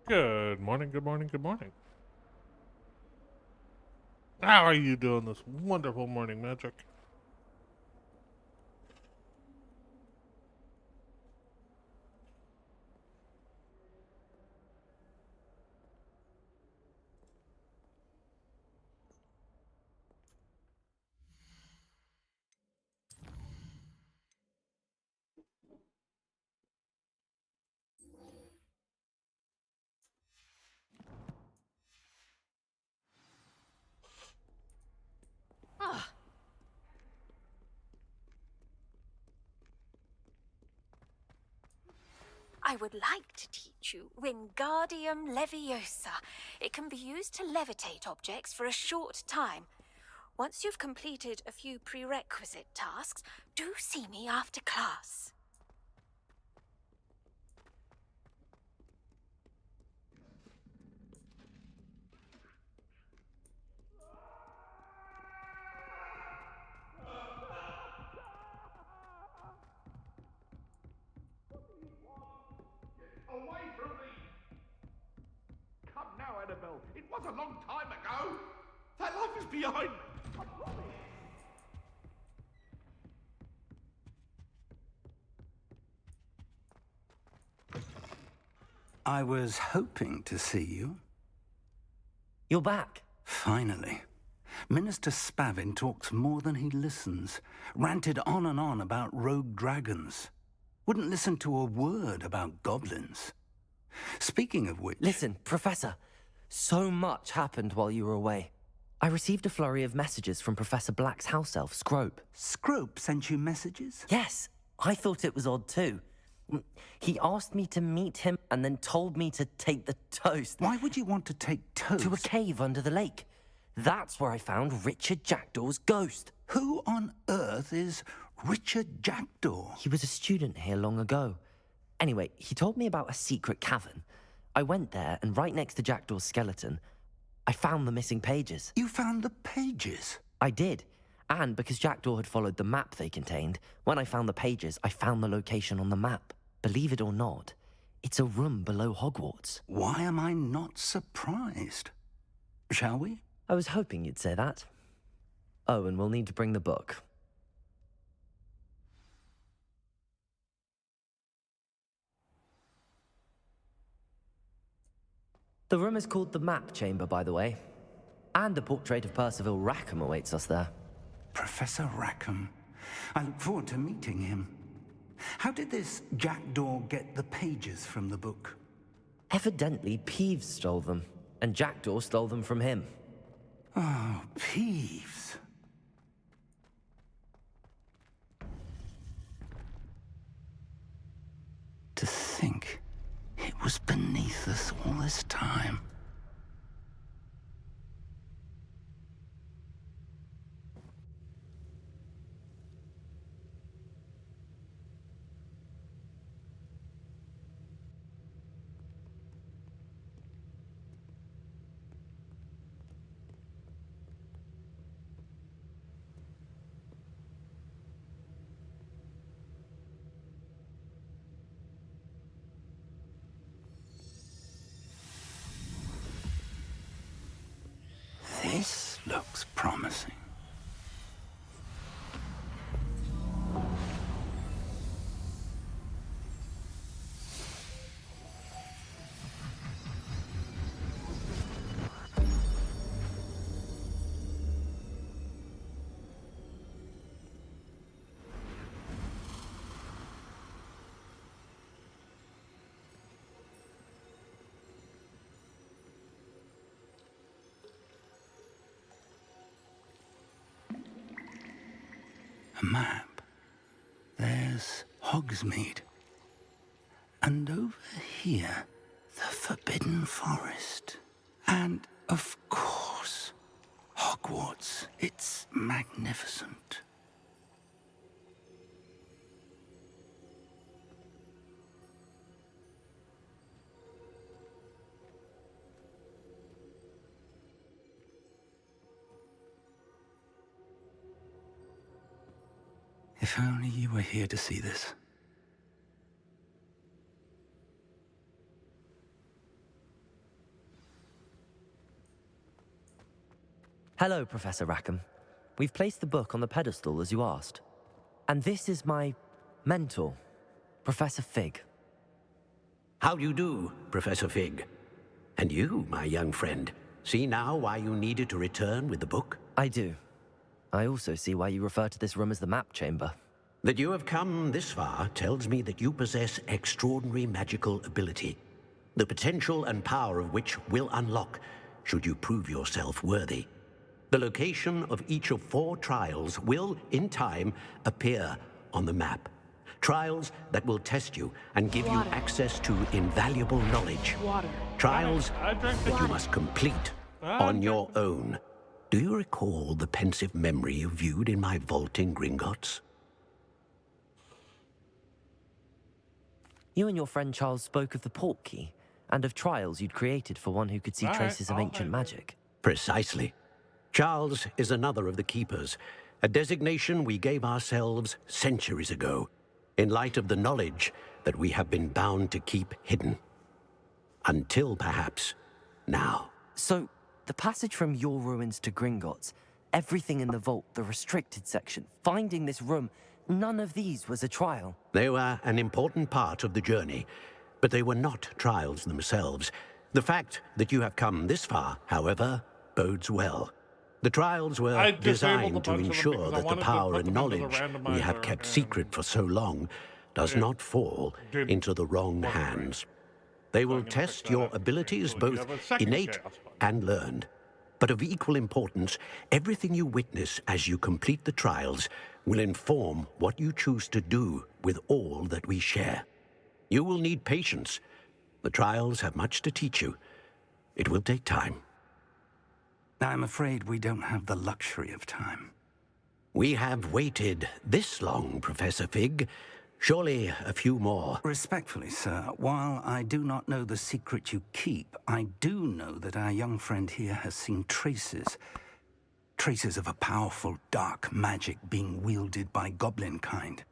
Good morning, good morning, good morning. How are you doing this wonderful morning, Magic? Ah, I would like to teach you Wingardium Leviosa. It can be used to levitate objects for a short time. Once you've completed a few prerequisite tasks, do see me after class. Away from me! Come now, Annabelle. It was a long time ago. That life is behind me. I promise. I was hoping to see you. You're back. Finally. Minister Spavin talks more than he listens. Ranted on and on about rogue dragons. Wouldn't listen to a word about goblins. Speaking of which... Listen, Professor, so much happened while you were away. I received a flurry of messages from Professor Black's house elf, Scrope. Scrope sent you messages? Yes, I thought it was odd too. He asked me to meet him and then told me to take the toast. Why would you want to take toast? To a cave under the lake. That's where I found Richard Jackdaw's ghost. Who on earth is Richard Jackdaw? He was a student here long ago. Anyway, he told me about a secret cavern. I went there, and right next to Jackdaw's skeleton, I found the missing pages. You found the pages? I did. And because Jackdaw had followed the map they contained, when I found the pages, I found the location on the map. Believe it or not, it's a room below Hogwarts. Why am I not surprised? Shall we? I was hoping you'd say that. Oh, and we'll need to bring the book. The room is called the Map Chamber, by the way. And a portrait of Percival Rackham awaits us there. Professor Rackham. I look forward to meeting him. How did this Jackdaw get the pages from the book? Evidently, Peeves stole them, and Jackdaw stole them from him. Oh, Peeves. To think it was beneath us all this time. This looks promising. A map. There's Hogsmeade. And over here, the Forbidden Forest. And, of course, Hogwarts. It's magnificent. If only you were here to see this. Hello, Professor Rackham. We've placed the book on the pedestal as you asked. And this is my mentor, Professor Fig. How do you do, Professor Fig? And you, my young friend, see now why you needed to return with the book? I do. I also see why you refer to this room as the map chamber. That you have come this far tells me that you possess extraordinary magical ability, the potential and power of which will unlock should you prove yourself worthy. The location of each of 4 trials will, in time, appear on the map. Trials that will test you and give you access to invaluable knowledge. Trials that you must complete on your own. Do you recall the pensive memory you viewed in my vault in Gringotts? You and your friend Charles spoke of the port key and of trials you'd created for one who could see traces of ancient magic. Precisely. Charles is another of the Keepers, a designation we gave ourselves centuries ago, in light of the knowledge that we have been bound to keep hidden. Until, perhaps, now. So, the passage from your ruins to Gringotts, everything in the vault, the restricted section, finding this room, none of these was a trial. They were an important part of the journey, but they were not trials themselves. The fact that you have come this far, however, bodes well. The trials were designed to ensure that the power and knowledge we have kept secret for so long does not fall into the wrong hands. They will test your abilities, both innate and learned. But of equal importance, everything you witness as you complete the trials will inform what you choose to do with all that we share. You will need patience. The trials have much to teach you. It will take time. I'm afraid we don't have the luxury of time. We have waited this long, Professor Fig. Surely a few more. Respectfully, sir, while I do not know the secret you keep, I do know that our young friend here has seen traces of a powerful dark magic being wielded by goblin kind.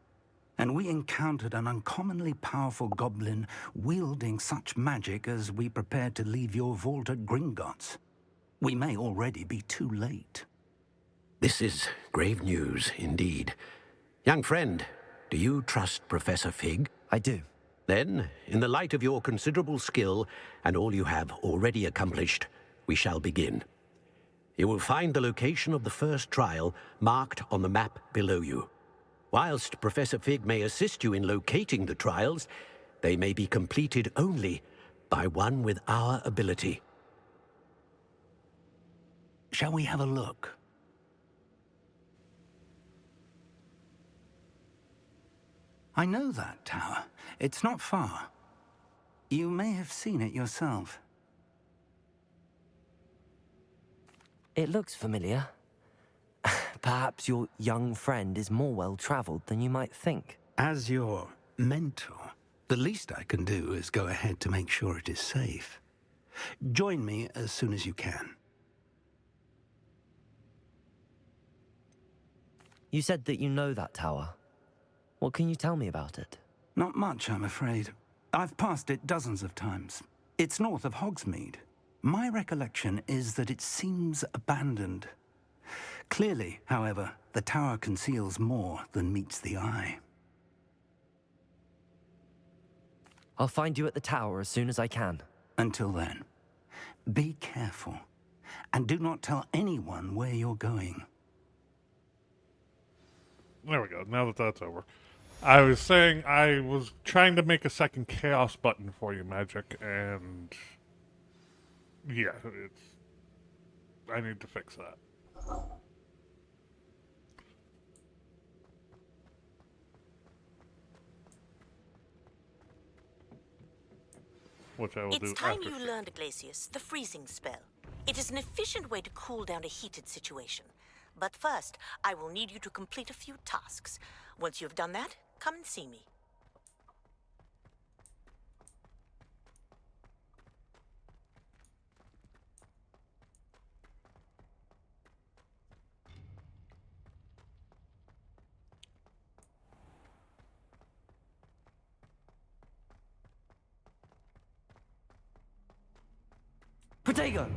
And we encountered an uncommonly powerful goblin wielding such magic as we prepared to leave your vault at Gringotts. We may already be too late. This is grave news, indeed. Young friend, do you trust Professor Fig? I do. Then, in the light of your considerable skill and all you have already accomplished, we shall begin. You will find the location of the first trial marked on the map below you. Whilst Professor Fig may assist you in locating the trials, they may be completed only by one with our ability. Shall we have a look? I know that tower. It's not far. You may have seen it yourself. It looks familiar. Perhaps your young friend is more well-traveled than you might think. As your mentor, the least I can do is go ahead to make sure it is safe. Join me as soon as you can. You said that you know that tower. What can you tell me about it? Not much, I'm afraid. I've passed it dozens of times. It's north of Hogsmeade. My recollection is that it seems abandoned. Clearly, however, the tower conceals more than meets the eye. I'll find you at the tower as soon as I can. Until then, be careful, and do not tell anyone where you're going. There we go. Now that that's over. I was saying I was trying to make a second chaos button for you, Magic, and yeah, I need to fix that. Which I will do It's time after. you learned, Glacius, the freezing spell. It is an efficient way to cool down a heated situation. But first, I will need you to complete a few tasks. Once you've done that, come and see me. Protego!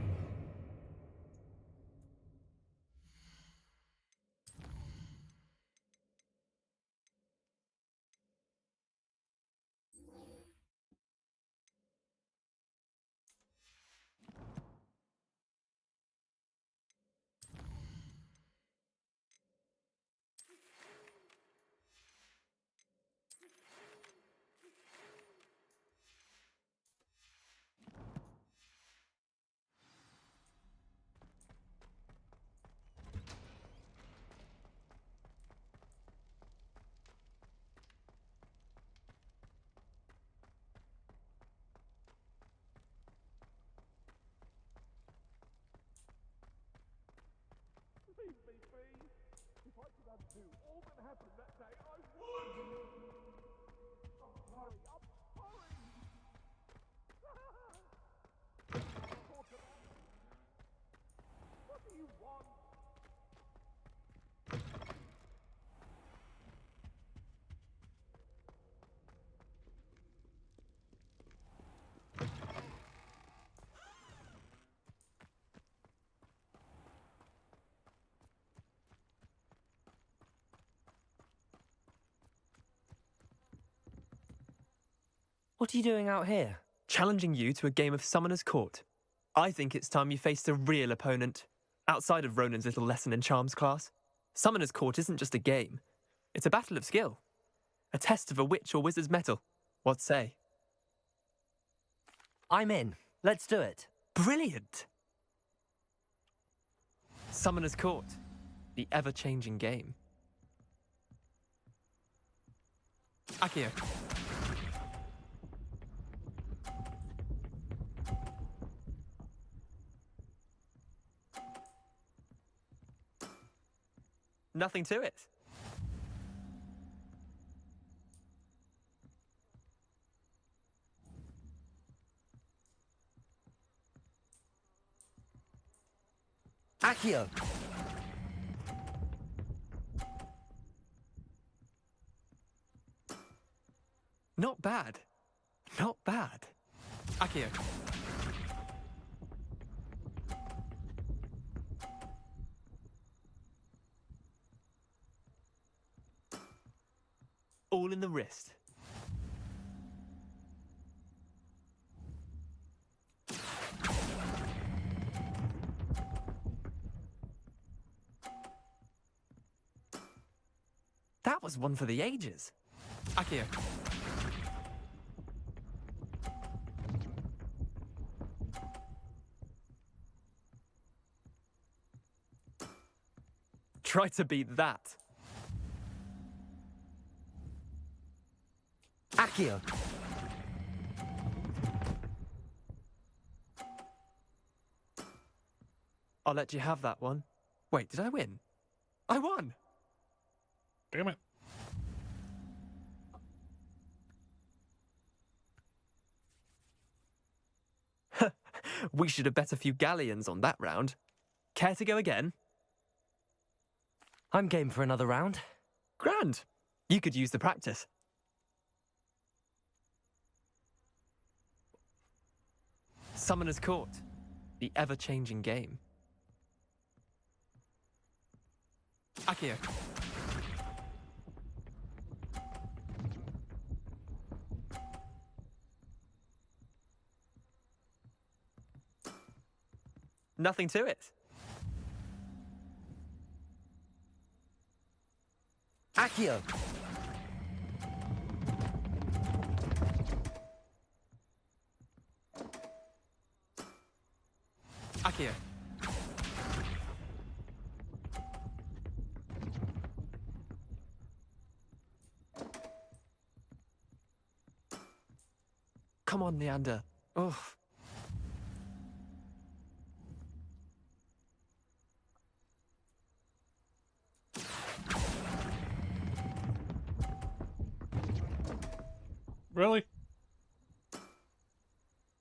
happened that day, I would. I'm sorry. Talk about it. What do you want? What are you doing out here? Challenging you to a game of Summoner's Court. I think it's time you faced a real opponent, outside of Ronan's little lesson in charms class. Summoner's Court isn't just a game. It's a battle of skill. A test of a witch or wizard's mettle. What say? I'm in. Let's do it. Brilliant! Summoner's Court. The ever-changing game. Akio. Nothing to it. Akio! Not bad. Not bad. Akio. All in the wrist. That was one for the ages. Akio. Try to beat that. Akio! I'll let you have that one. Wait, did I win? I won! Damn it. We should have bet a few galleons on that round. Care to go again? I'm game for another round. Grand. You could use the practice. Summoner's Court. The ever-changing game. Akio. Nothing to it. Akio! Akio. Come on, Neander. Oh. Really?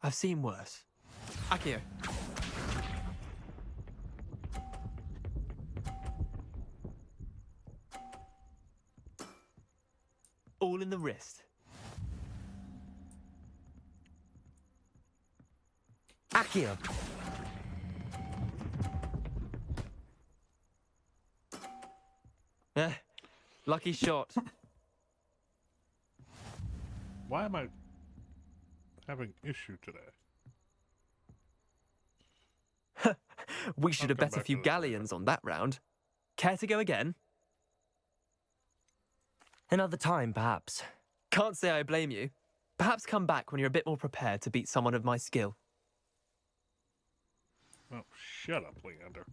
I've seen worse. Akio. All in the wrist. Akio! Lucky shot. Why am I having issue today? We should have come bet a back few to this later. galleons on that round. Care to go again? Another time, perhaps. Can't say I blame you. Perhaps come back when you're a bit more prepared to beat someone of my skill. Oh, shut up, Leander.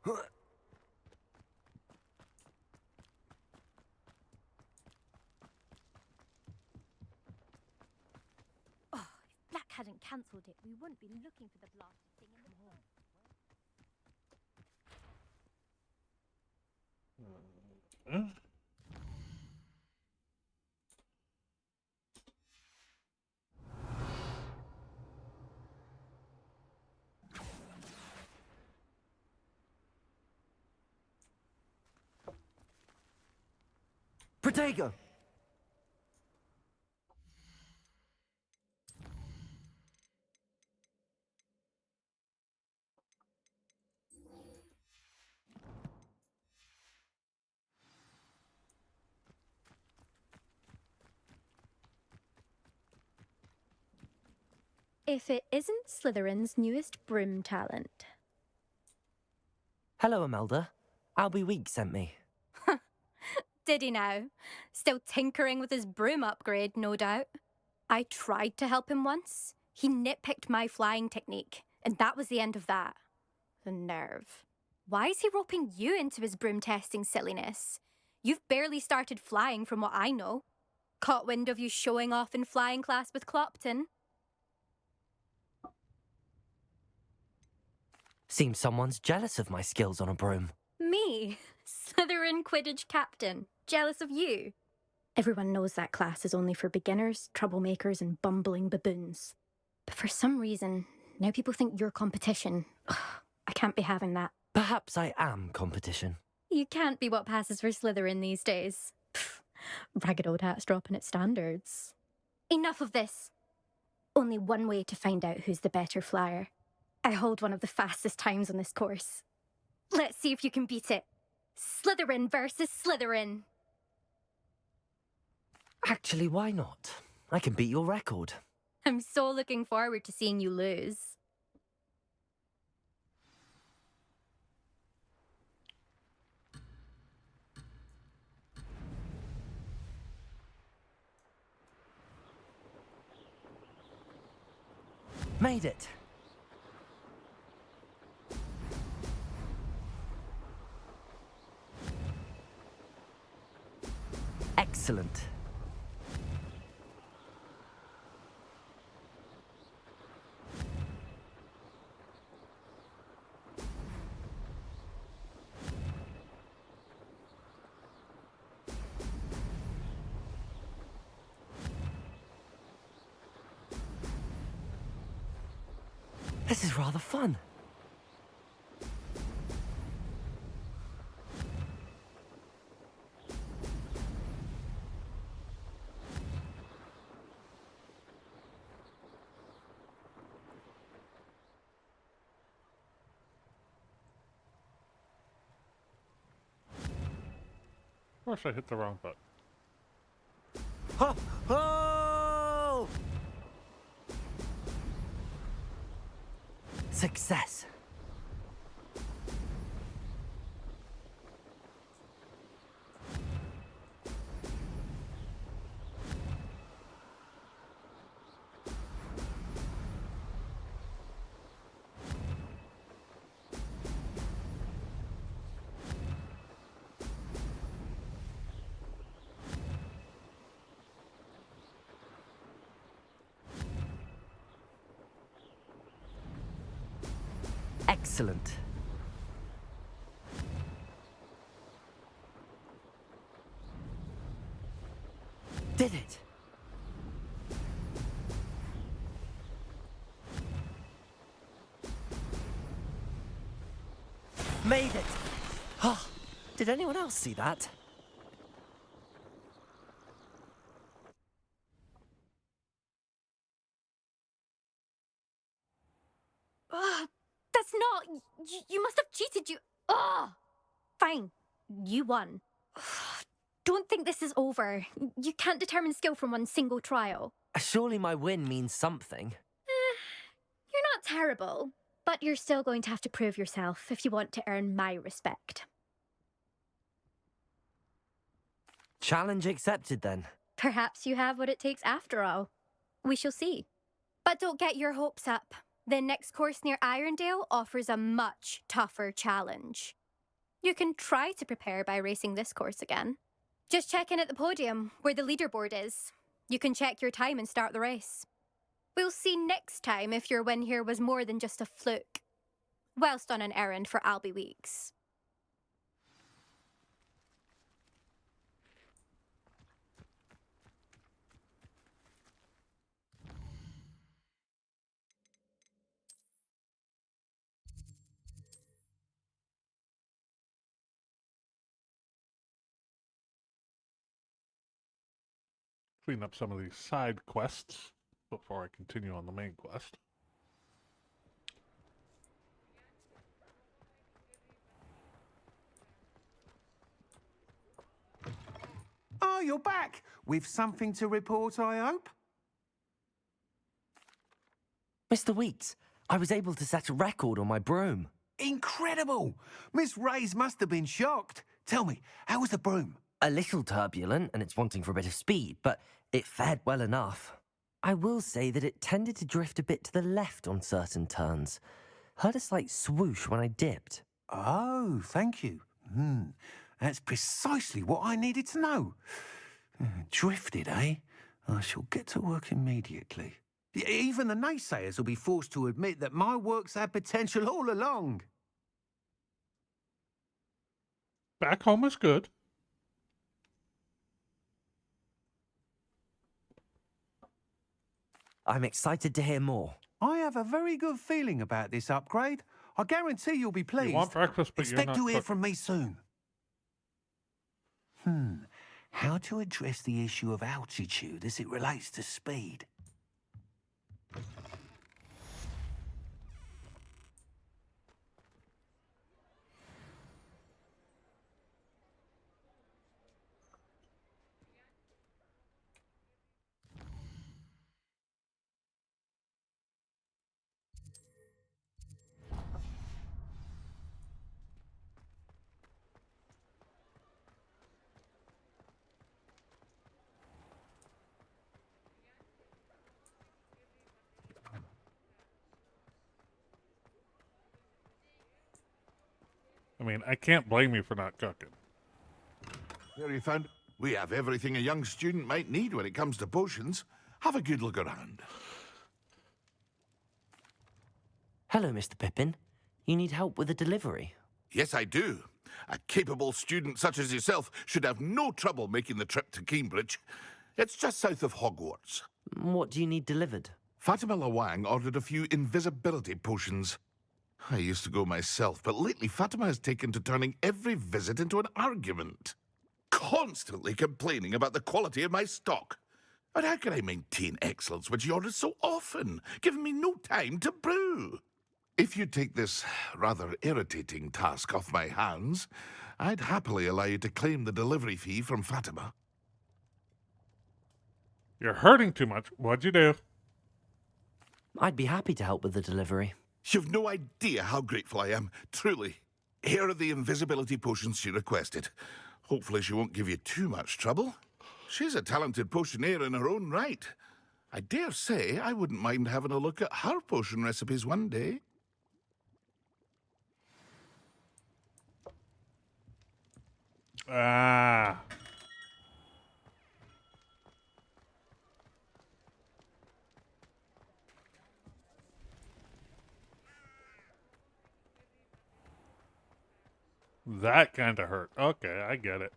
Oh, if Black hadn't cancelled it, we wouldn't be looking for the blasted thing in the first. Huh? Protego! If it isn't Slytherin's newest broom talent. Hello, Imelda. Albie Week sent me. Did he now? Still tinkering with his broom upgrade, no doubt. I tried to help him once. He nitpicked my flying technique, and that was the end of that. The nerve. Why is he roping you into his broom testing silliness? You've barely started flying from what I know. Caught wind of you showing off in flying class with Clopton. Seems someone's jealous of my skills on a broom. Me? Slytherin Quidditch captain. Jealous of you? Everyone knows that class is only for beginners, troublemakers, and bumbling baboons. But for some reason, now people think you're competition. Ugh, I can't be having that. Perhaps I am competition. You can't be what passes for Slytherin these days. Pfft, ragged old hat's dropping its standards. Enough of this. Only one way to find out who's the better flyer. I hold one of the fastest times on this course. Let's see if you can beat it. Slytherin versus Slytherin. Actually, why not? I can beat your record. I'm so looking forward to seeing you lose. Made it. Excellent. This is rather fun. Of course I hit the wrong button. Ho! Ho! Success. Excellent. Did it. Made it. Oh, did anyone else see that? Ugh, that's not... You must have cheated, you... Ugh! Fine. You won. Ugh, don't think this is over. You can't determine skill from one single trial. Surely my win means something. You're not terrible, but you're still going to have to prove yourself if you want to earn my respect. Challenge accepted then. Perhaps you have what it takes after all. We shall see. But don't get your hopes up. The next course near Irondale offers a much tougher challenge. You can try to prepare by racing this course again. Just check in at the podium, where the leaderboard is. You can check your time and start the race. We'll see next time if your win here was more than just a fluke. Whilst on an errand for Albie Weeks. Clean up some of these side quests before I continue on the main quest. Oh, you're back! With something to report, I hope? Mr. Weeks, I was able to set a record on my broom. Incredible! Miss Reyes must have been shocked. Tell me, how was the broom? A little turbulent, and it's wanting for a bit of speed, but it fared well enough. I will say that it tended to drift a bit to the left on certain turns. Heard a slight swoosh when I dipped. Oh, thank you. That's precisely what I needed to know. Drifted, eh? I shall get to work immediately. Even the naysayers will be forced to admit that my work's had potential all along. Back home is good. I'm excited to hear more. I have a very good feeling about this upgrade. I guarantee you'll be pleased. You want breakfast, but Expect you're not to hear cooking. from me soon. How to address the issue of altitude as it relates to speed? I mean, I can't blame you for not cooking. There you found. We have everything a young student might need when it comes to potions. Have a good look around. Hello, Mr. Pippin. You need help with a delivery? Yes, I do. A capable student such as yourself should have no trouble making the trip to Cambridge. It's just south of Hogwarts. What do you need delivered? Fatima Lawang ordered a few invisibility potions. I used to go myself, but lately Fatima has taken to turning every visit into an argument. Constantly complaining about the quality of my stock. But how can I maintain excellence when she orders so often, giving me no time to brew? If you take this rather irritating task off my hands, I'd happily allow you to claim the delivery fee from Fatima. You're hurting too much. What'd you do? I'd be happy to help with the delivery. You've no idea how grateful I am, truly. Here are the invisibility potions she requested. Hopefully she won't give you too much trouble. She's a talented potioneer in her own right. I dare say I wouldn't mind having a look at her potion recipes one day. Ah. That kind of hurt. Okay, I get it.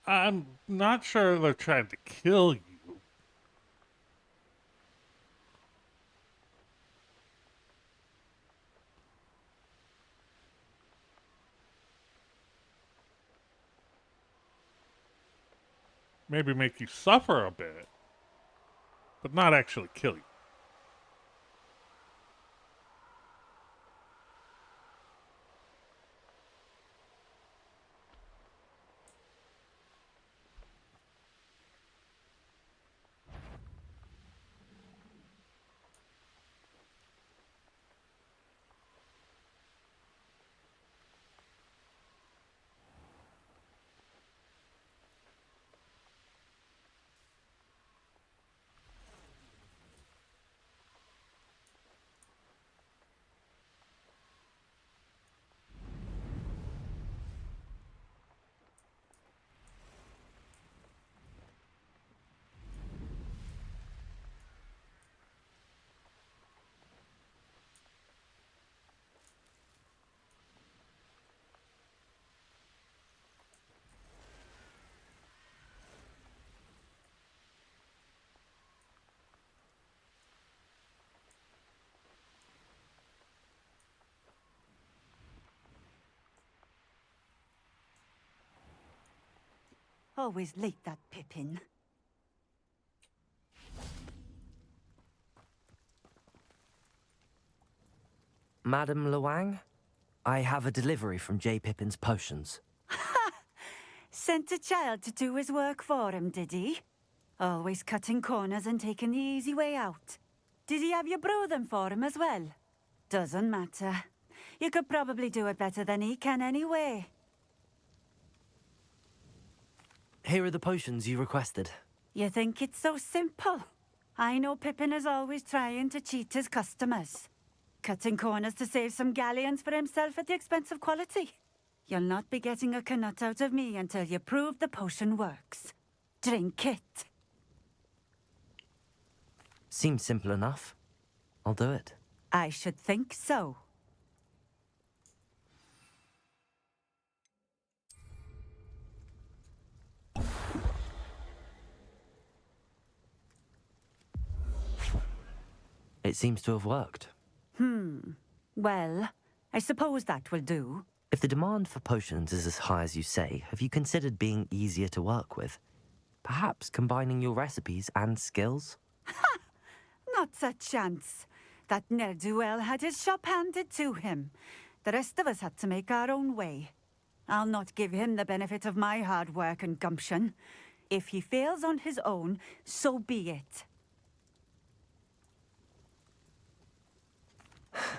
I'm not sure they're trying to kill you. maybe make you suffer a bit, but not actually kill you. Always late, that Pippin. Madam Luang, I have a delivery from J. Pippin's potions. Sent a child to do his work for him, did he? Always cutting corners and taking the easy way out. Did he have you brew them for him as well? Doesn't matter. You could probably do it better than he can anyway. Here are the potions you requested. You think it's so simple? I know Pippin is always trying to cheat his customers. Cutting corners to save some galleons for himself at the expense of quality. You'll not be getting a canut out of me until you prove the potion works. Drink it. Seems simple enough. I'll do it. I should think so. It seems to have worked. Well, I suppose that will do. If the demand for potions is as high as you say, have you considered being easier to work with? Perhaps combining your recipes and skills? Not a chance. That ne'er-do-well had his shop handed to him. The rest of us had to make our own way. I'll not give him the benefit of my hard work and gumption. If he fails on his own, so be it.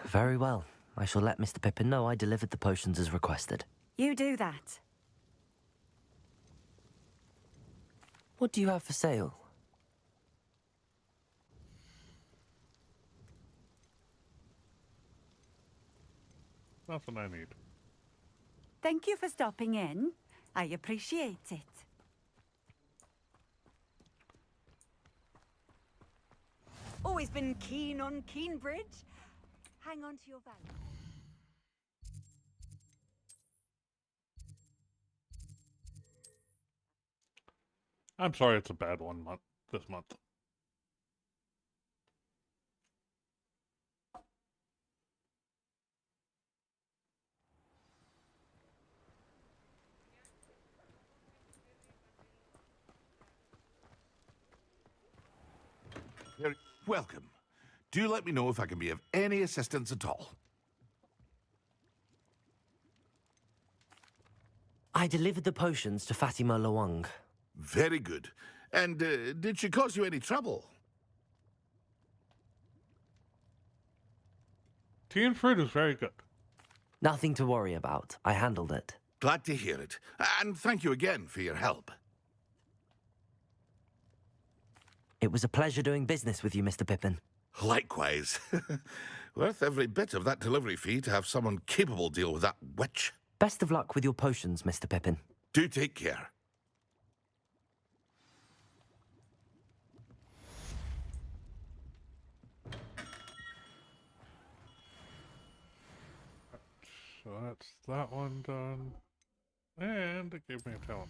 Very well. I shall let Mr. Pippin know I delivered the potions as requested. You do that. What do you have for sale? Nothing I need. Thank you for stopping in. I appreciate it. Always been keen on Keenbridge. Hang on to your value. I'm sorry it's a bad one this month. You're welcome. Do let me know if I can be of any assistance at all. I delivered the potions to Fatima Luang. Very good. And did she cause you any trouble? Tea and fruit is very good. Nothing to worry about. I handled it. Glad to hear it. And thank you again for your help. It was a pleasure doing business with you, Mr. Pippin. Likewise. Worth every bit of that delivery fee to have someone capable deal with that witch. Best of luck with your potions, Mr. Pippin. Do take care. So that's that one done. And it gave me a talent.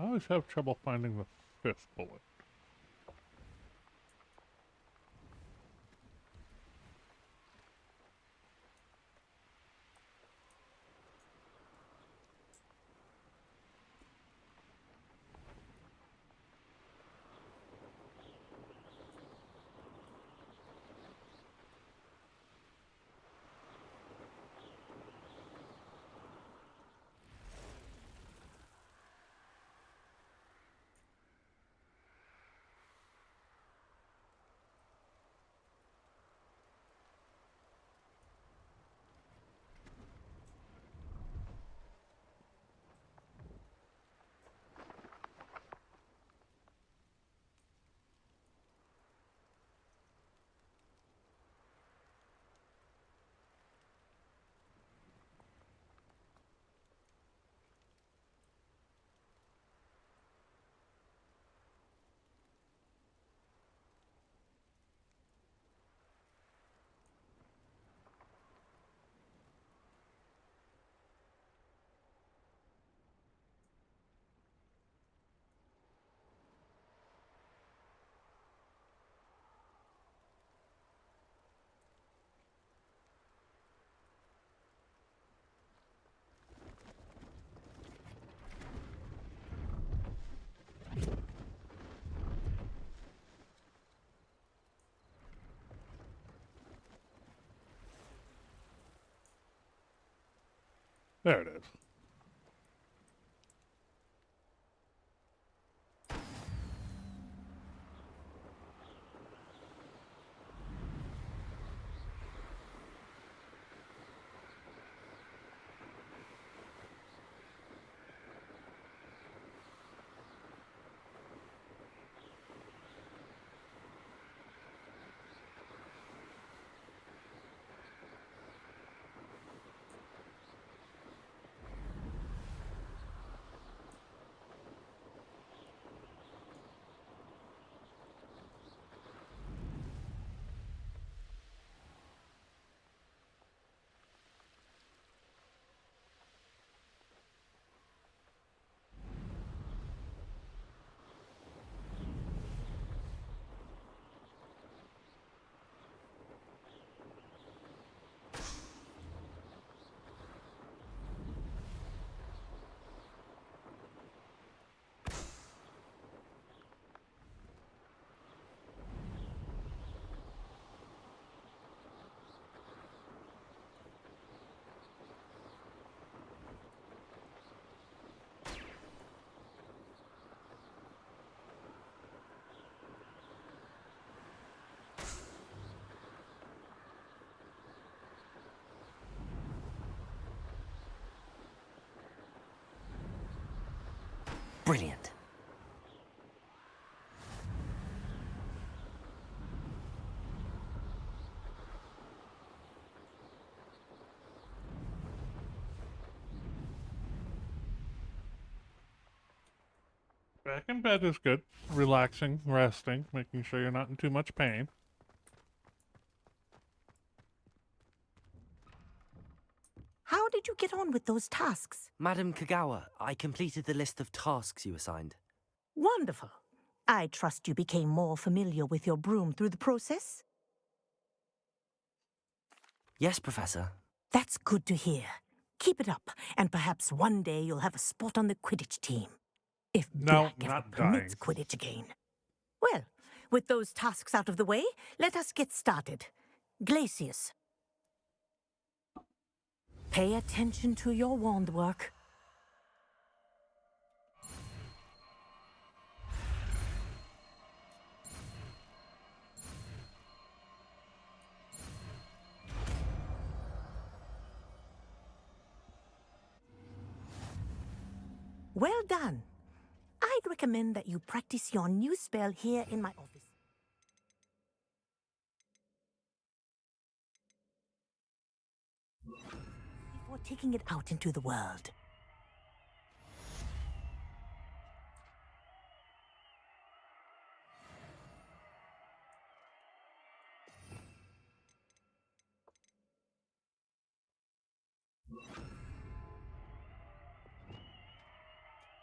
I always have trouble finding the 5th bullet. There it is. Brilliant. Back in bed is good. Relaxing, resting, making sure you're not in too much pain. How did you get on with those tasks? Madam Kagawa, I completed the list of tasks you assigned. Wonderful. I trust you became more familiar with your broom through the process? Yes, Professor. That's good to hear. Keep it up, and perhaps one day you'll have a spot on the Quidditch team. If No, Black ever not permits dying. Quidditch again. Well, with those tasks out of the way, let us get started. Glacius. Pay attention to your wand work. Well done. I'd recommend that you practice your new spell here in my office. Before taking it out into the world.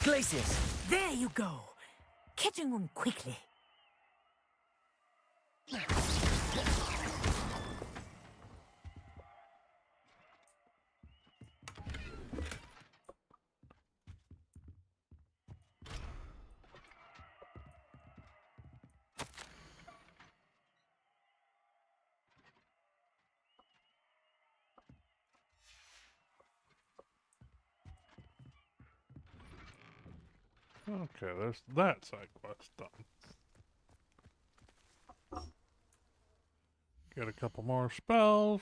Glacius! There you go. Catching on quickly. Okay, there's that side quest done. Get a couple more spells.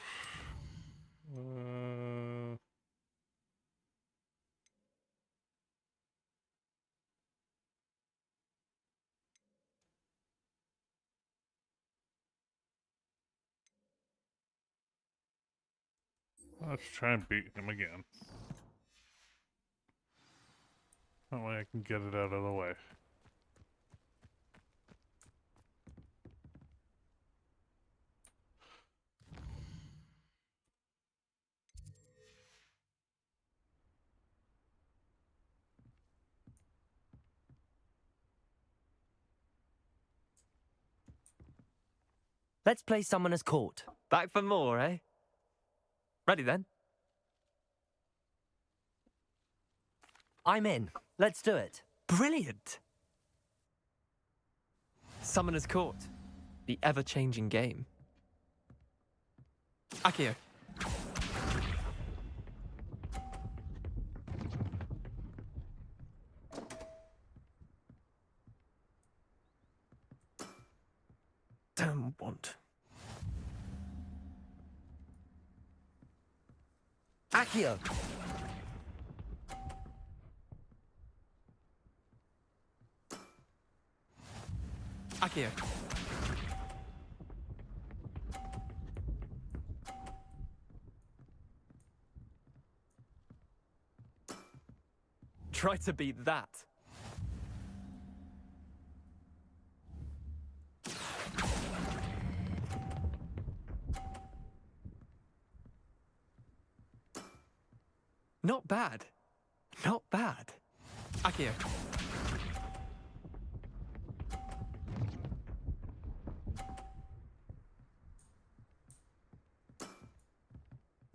Let's try and beat him again. That way I can get it out of the way. Let's play Summoner's Court. Back for more, eh? Ready then? I'm in. Let's do it. Brilliant! Summoner's Court. The ever-changing game. Accio. Don't want. Accio! Accio. Try to beat that. Not bad. Not bad. Accio.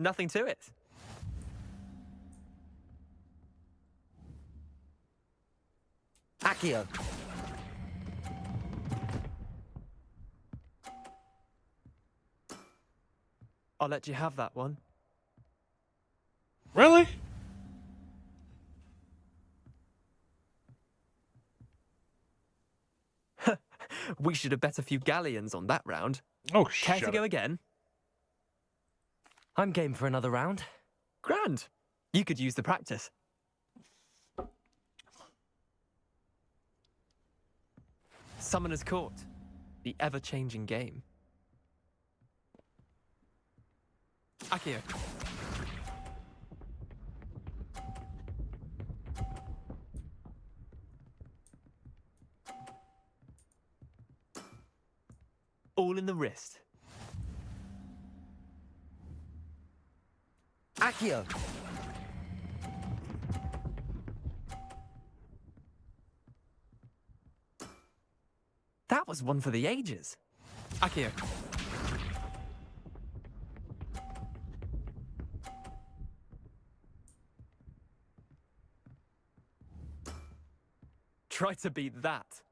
Nothing to it. Accio. I'll let you have that one. Really? We should have bet a few galleons on that round. Oh, Care shut to go it. again? I'm game for another round. Grand. You could use the practice. Summoner's Court. The ever-changing game. Accio. All in the wrist. Accio. That was one for the ages. Accio. Try to beat that.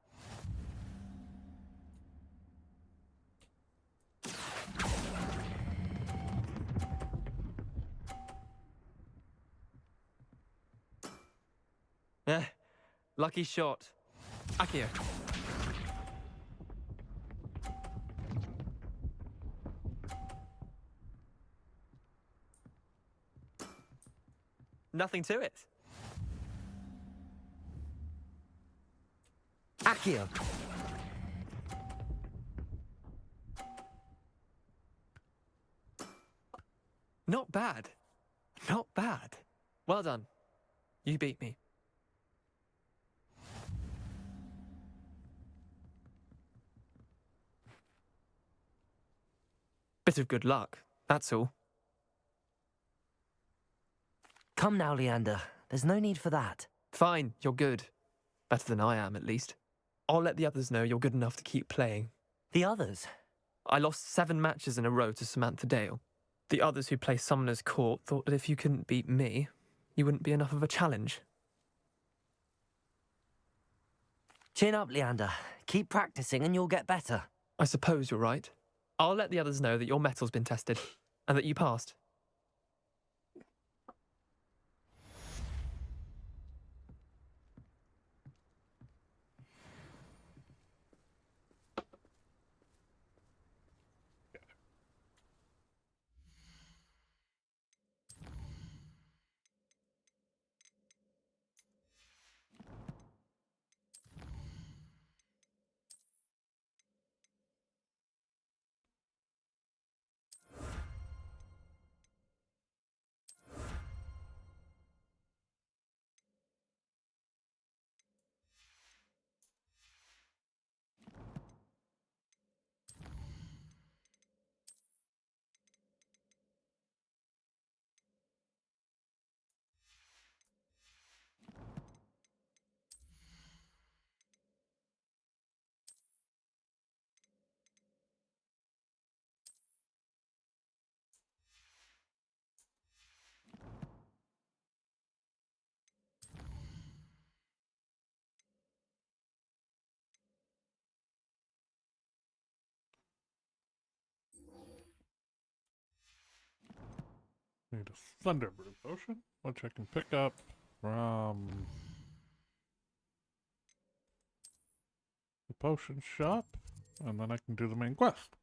Lucky shot. Accio. Nothing to it. Accio. Not bad. Not bad. Well done. You beat me. Bit of good luck, that's all. Come now, Leander. There's no need for that. Fine, you're good. Better than I am, at least. I'll let the others know you're good enough to keep playing. The others? I lost 7 matches in a row to Samantha Dale. The others who play Summoner's Court thought that if you couldn't beat me, you wouldn't be enough of a challenge. Chin up, Leander. Keep practicing and you'll get better. I suppose you're right. I'll let the others know that your metal's been tested, and that you passed. Need a Thunderbrew potion, which I can pick up from the potion shop, and then I can do the main quest.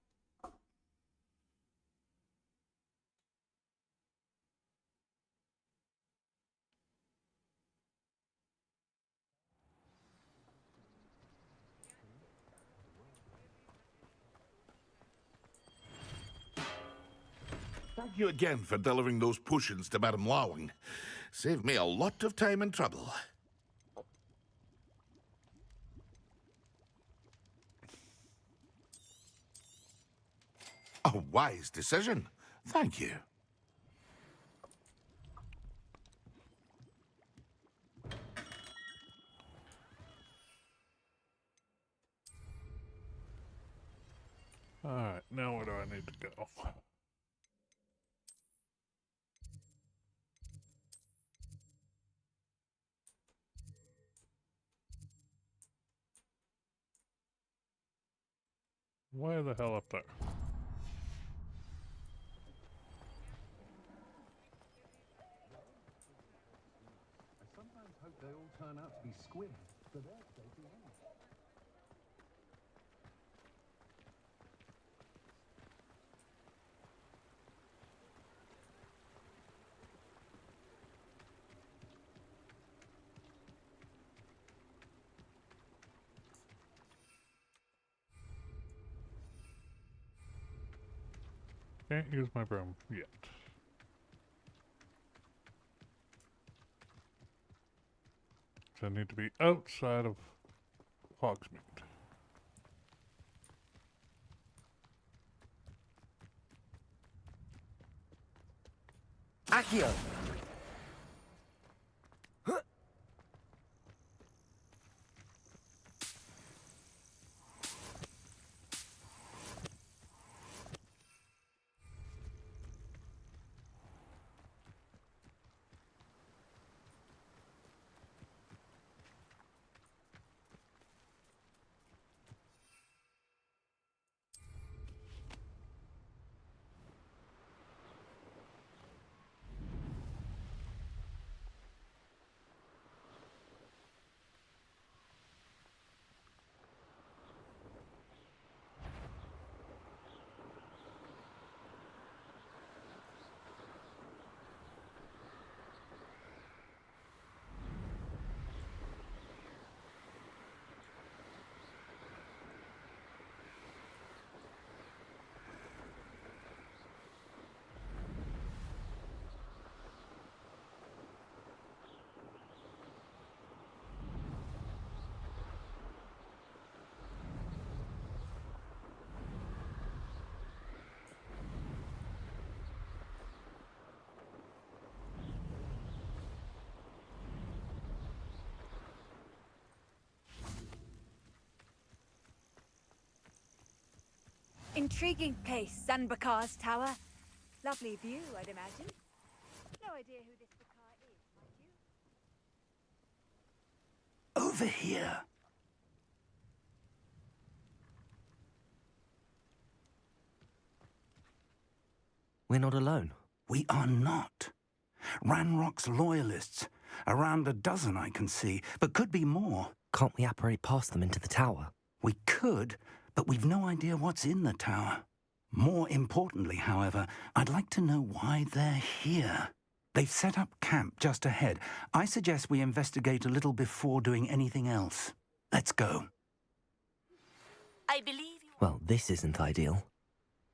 Thank you again for delivering those potions to Madame Lawing. Saved me a lot of time and trouble. A wise decision. Thank you. Alright, now where do I need to go? Where the hell up there? I sometimes hope they all turn out to be squid for their sake alone. Can't use my broom yet. So I need to be outside of Hogsmeade. Accio! Intriguing place, Zanbakar's tower. Lovely view, I'd imagine. No idea who this Bakar is, mind you. Over here. We're not alone. We are not. Ranrock's loyalists. Around a dozen I can see, but could be more. Can't we apparate past them into the tower? We could, but we've no idea what's in the tower. More importantly, however, I'd like to know why they're here. They've set up camp just ahead. I suggest we investigate a little before doing anything else. Let's go. I believe you... Well, this isn't ideal.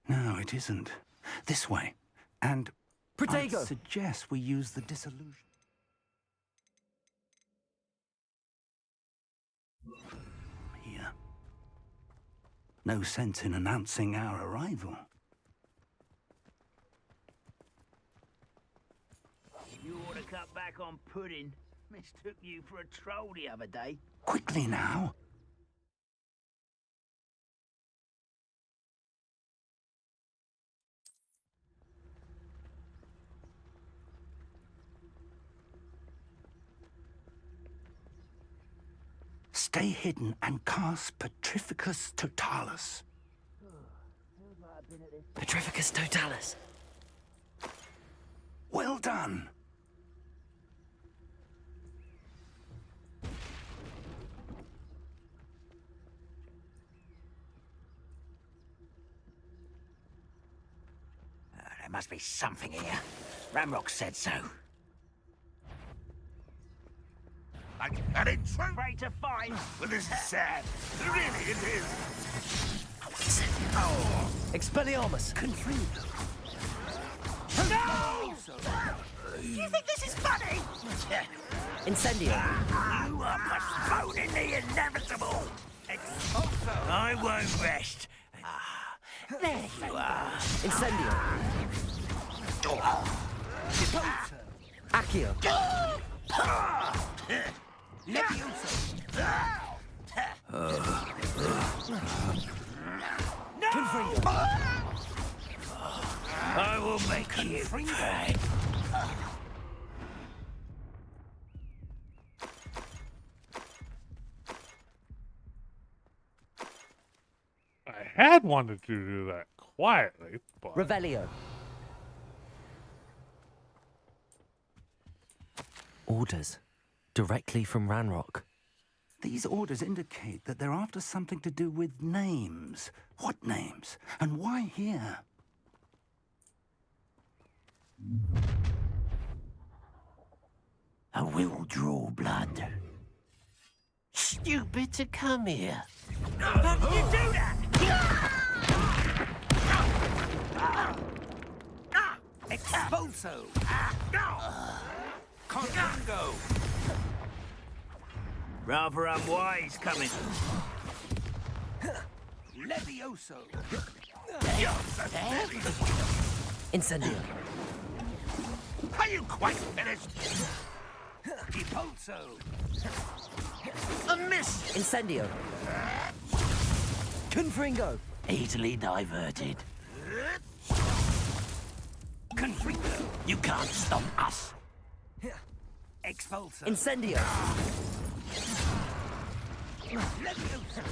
No, it isn't. This way. And I Protego! suggest we use the disillusion. Here. No sense in announcing our arrival. You ought to cut back on pudding. Mistook you for a troll the other day. Quickly now. Stay hidden and cast Petrificus Totalis. Petrificus Totalis. Well done. There must be something here. Ramrock said so. An intruder? Afraid to fight? Well, this is sad. Really, it is. Expelliarmus! No! Do you think this is funny? Incendio! You are postponing the inevitable. I won't rest. There you are. Incendio! Accio! I will make you pay. I had wanted to do that quietly, but... Revelio! Orders. Directly from Ranrock. These orders indicate that they're after something to do with names. What names? And why here? I will draw blood. Stupid to come here. How did you do that? Expulso! Congo! Rather unwise coming. Levioso! Incendio! Are you quite finished? Repulso! A miss! Incendio! Confringo! Easily diverted. Confringo! You can't stop us. Expulso! Incendio! Levioso!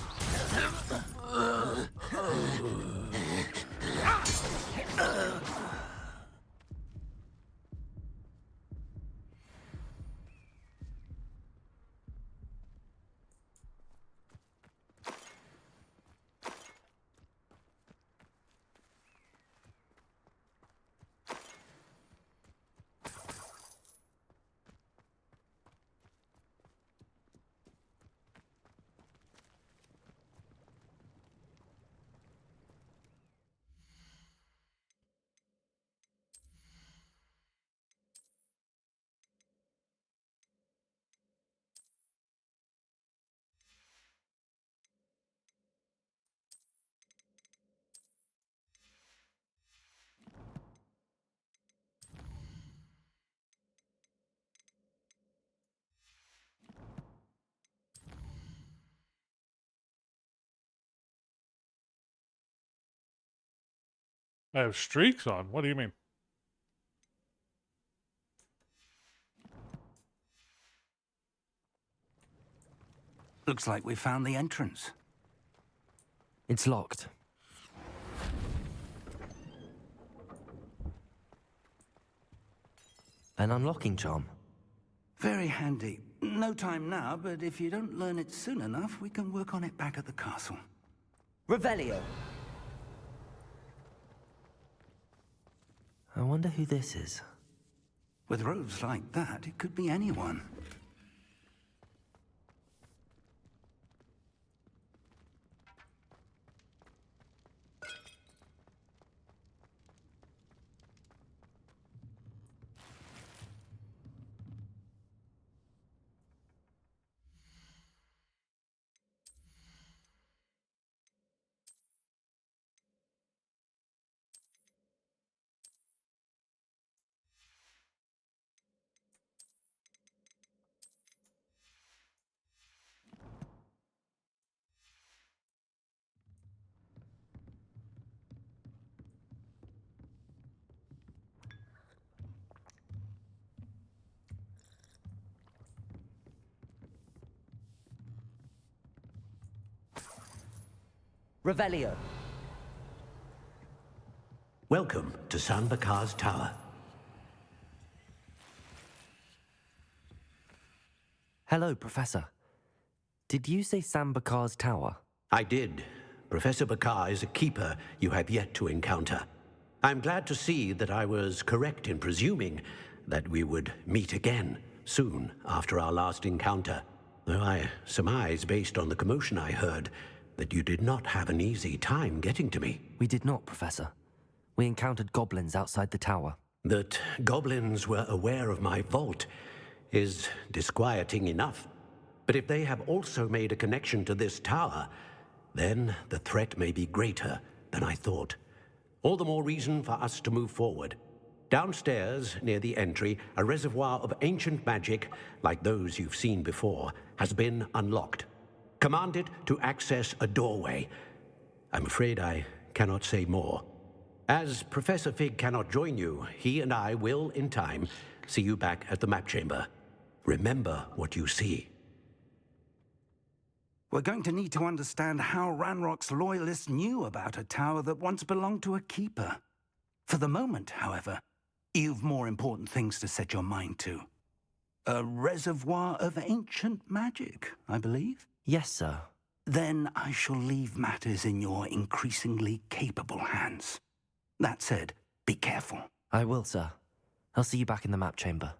I have streaks on? What do you mean? Looks like we found the entrance. It's locked. An unlocking charm. Very handy. No time now, but if you don't learn it soon enough, we can work on it back at the castle. Revelio. I wonder who this is. With robes like that, it could be anyone. Revelio. Welcome to San Bakar's Tower. Hello, Professor. Did you say Sam Bakar's tower? I did. Professor Bakar is a keeper you have yet to encounter. I'm glad to see that I was correct in presuming that we would meet again soon after our last encounter, though I surmise, based on the commotion I heard, that you did not have an easy time getting to me. We did not, Professor. We encountered goblins outside the tower. That goblins were aware of my vault is disquieting enough. But if they have also made a connection to this tower, then the threat may be greater than I thought. All the more reason for us to move forward. Downstairs, near the entry, a reservoir of ancient magic, like those you've seen before, has been unlocked. Command it to access a doorway. I'm afraid I cannot say more. As Professor Fig cannot join you, he and I will, in time, see you back at the map chamber. Remember what you see. We're going to need to understand how Ranrock's loyalists knew about a tower that once belonged to a keeper. For the moment, however, you've more important things to set your mind to. A reservoir of ancient magic, I believe? Yes, sir. Then I shall leave matters in your increasingly capable hands. That said, be careful. I will, sir. I'll see you back in the map chamber.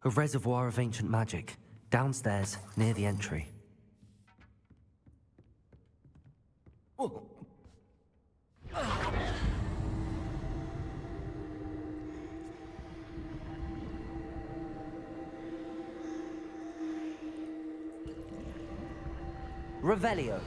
A reservoir of ancient magic, downstairs, near the entry. Revelio.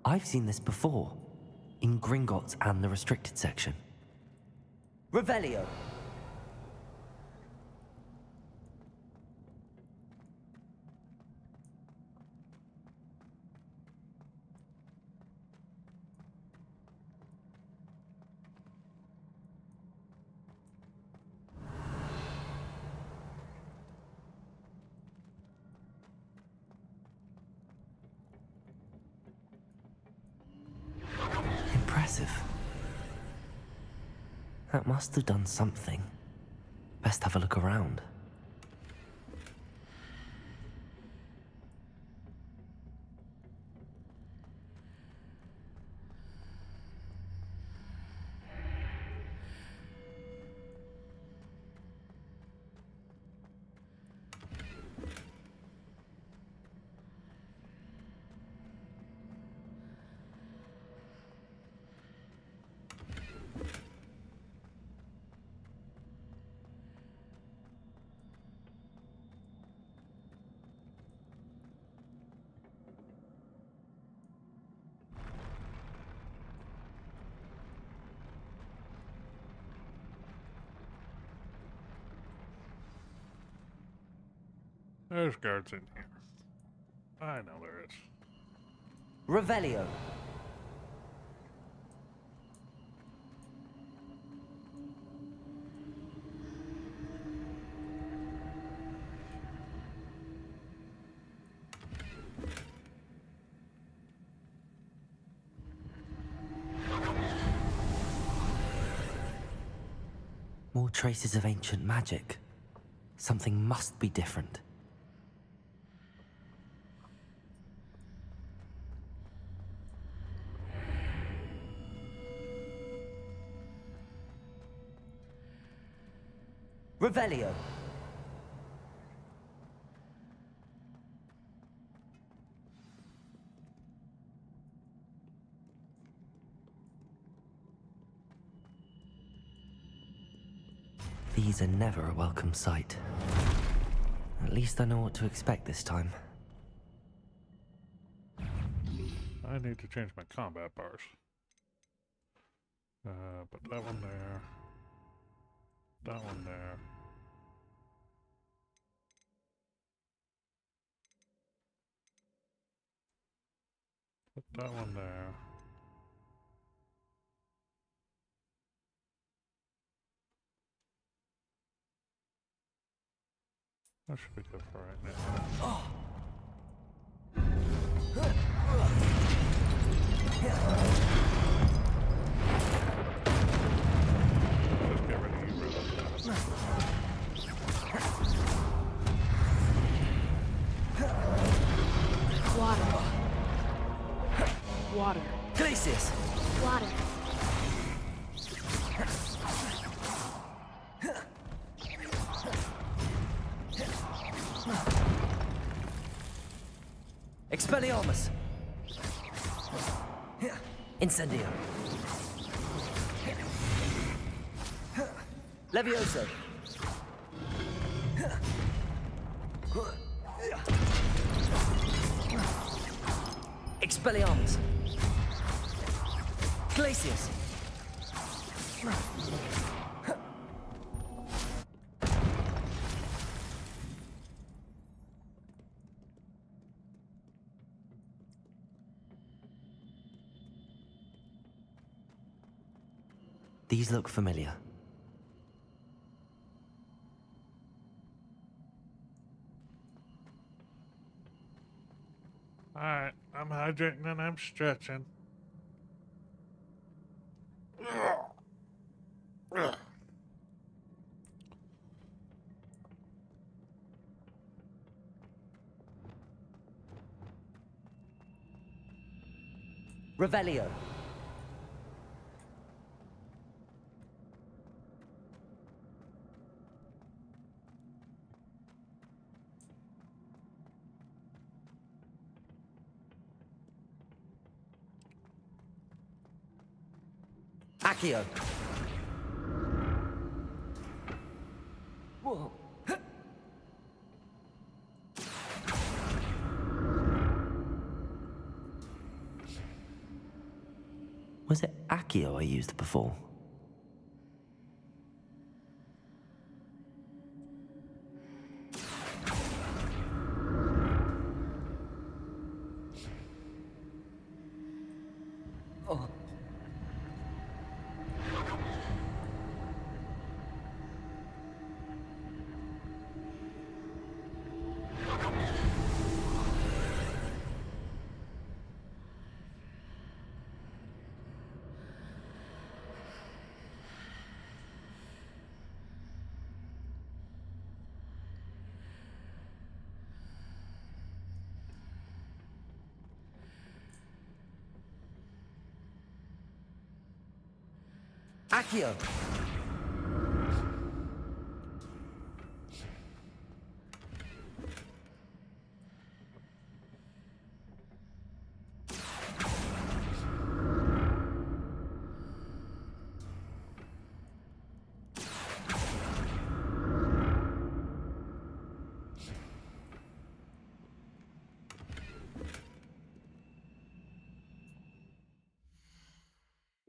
I've seen this before, in Gringotts and the restricted section. Revelio. Impressive. That must have done something. Best have a look around. There's guards in here. I know there is. Revelio. More traces of ancient magic. Something must be different. Revelio. These are never a welcome sight. At least I know what to expect this time. I need to change my combat bars. Put that one there. That one there. Put that one there. That should be good for right now. Just get rid of you really fast. Water. Water. Glacius! Water. Expelliarmus! Incendio! Levioso! Expelliarmus! Glacius! These look familiar. Alright, I'm hydrating and I'm stretching. Revelio. Accio. Whoa. Was it Accio I used before? Oh. Accio.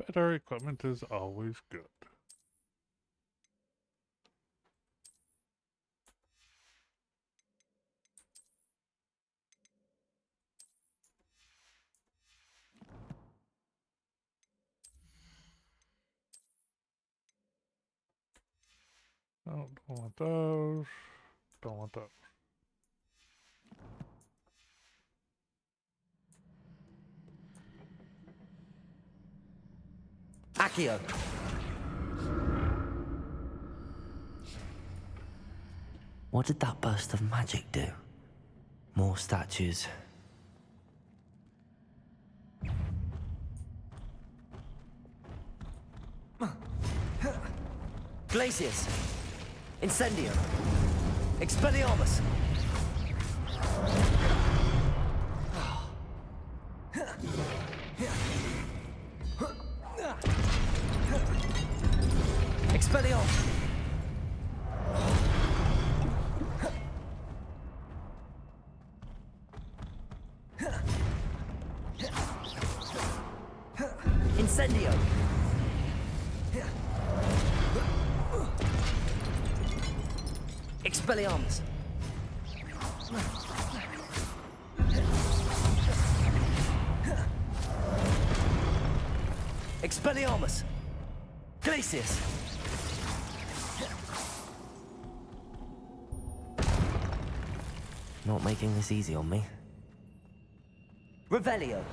Better equipment is always good. No, don't want those. Don't want those. Accio. What did that burst of magic do? More statues. Glacius. Incendio. Expelliarmus. Expelliarmus. Incendio. Expelliarmus. Expelliarmus. Glacius. Not making this easy on me. Revelio.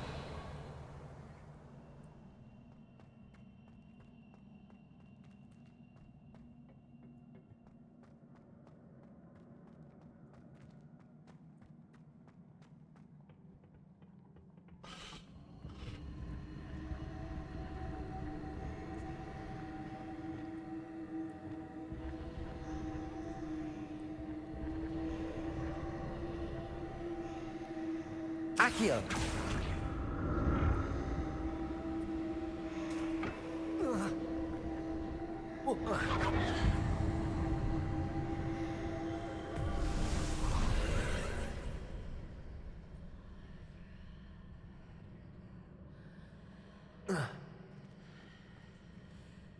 Accio.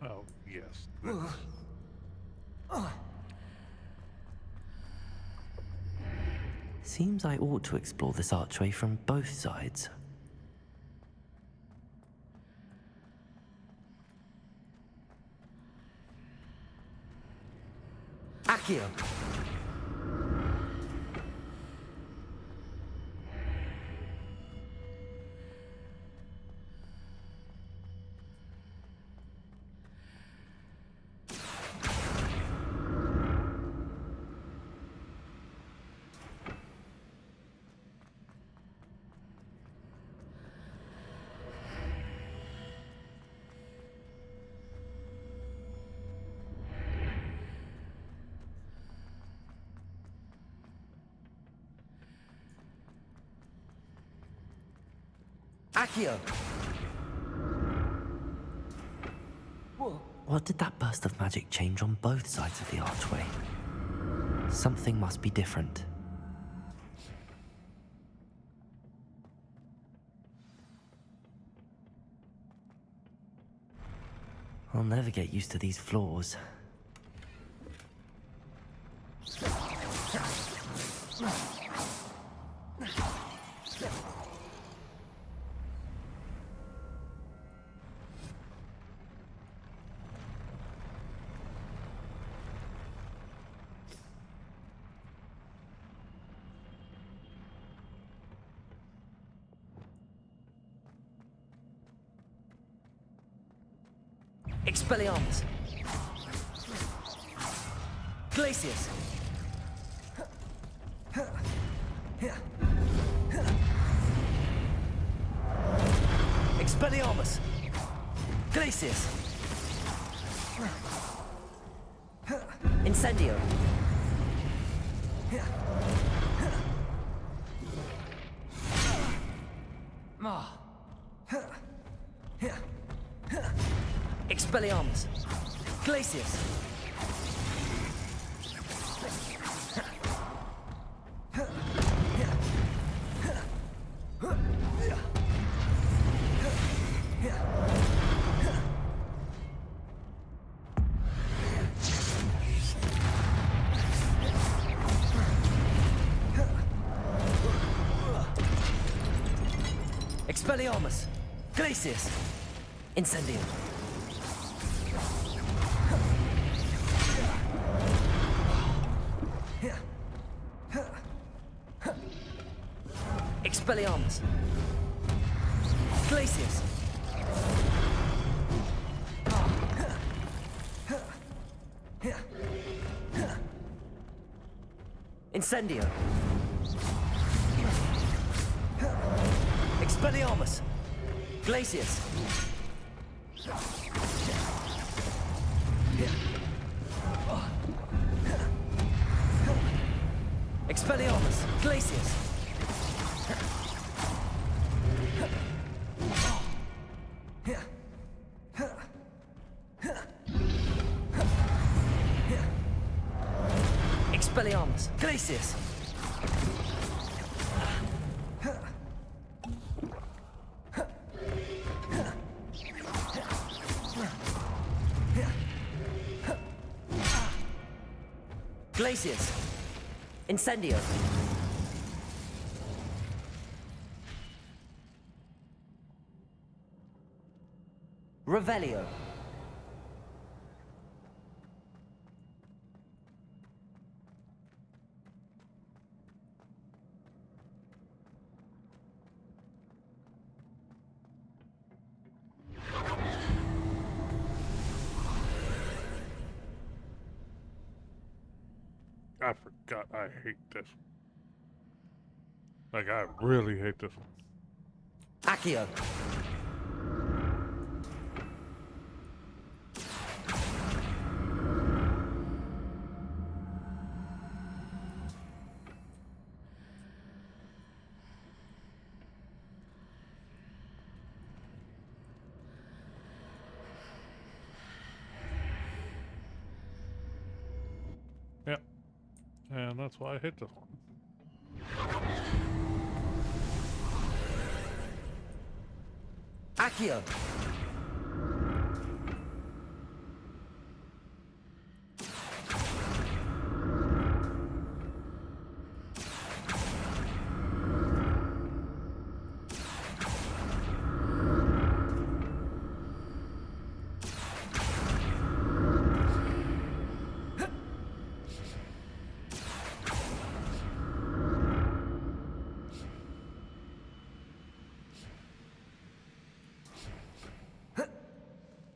Oh, yes. Seems I ought to explore this archway from both sides. Accio. Accio! What did that burst of magic change on both sides of the archway? Something must be different. I'll never get used to these floors. Expelliarmus! Glacius! Expelliarmus! Glacius! Incendio! Expelliarmus! Glacius! Expelliarmus! Glacius! Incendio! Expelliarmus. Glacius. Incendio. Expelliarmus. Glacius. Expelliarmus. Glacius. Expelliarmus. Glacius. Glacius. Incendio. Revelio. I forgot I hate this. Like, I really hate this one. Accio. Yep. And that's why I hate this one. Accio.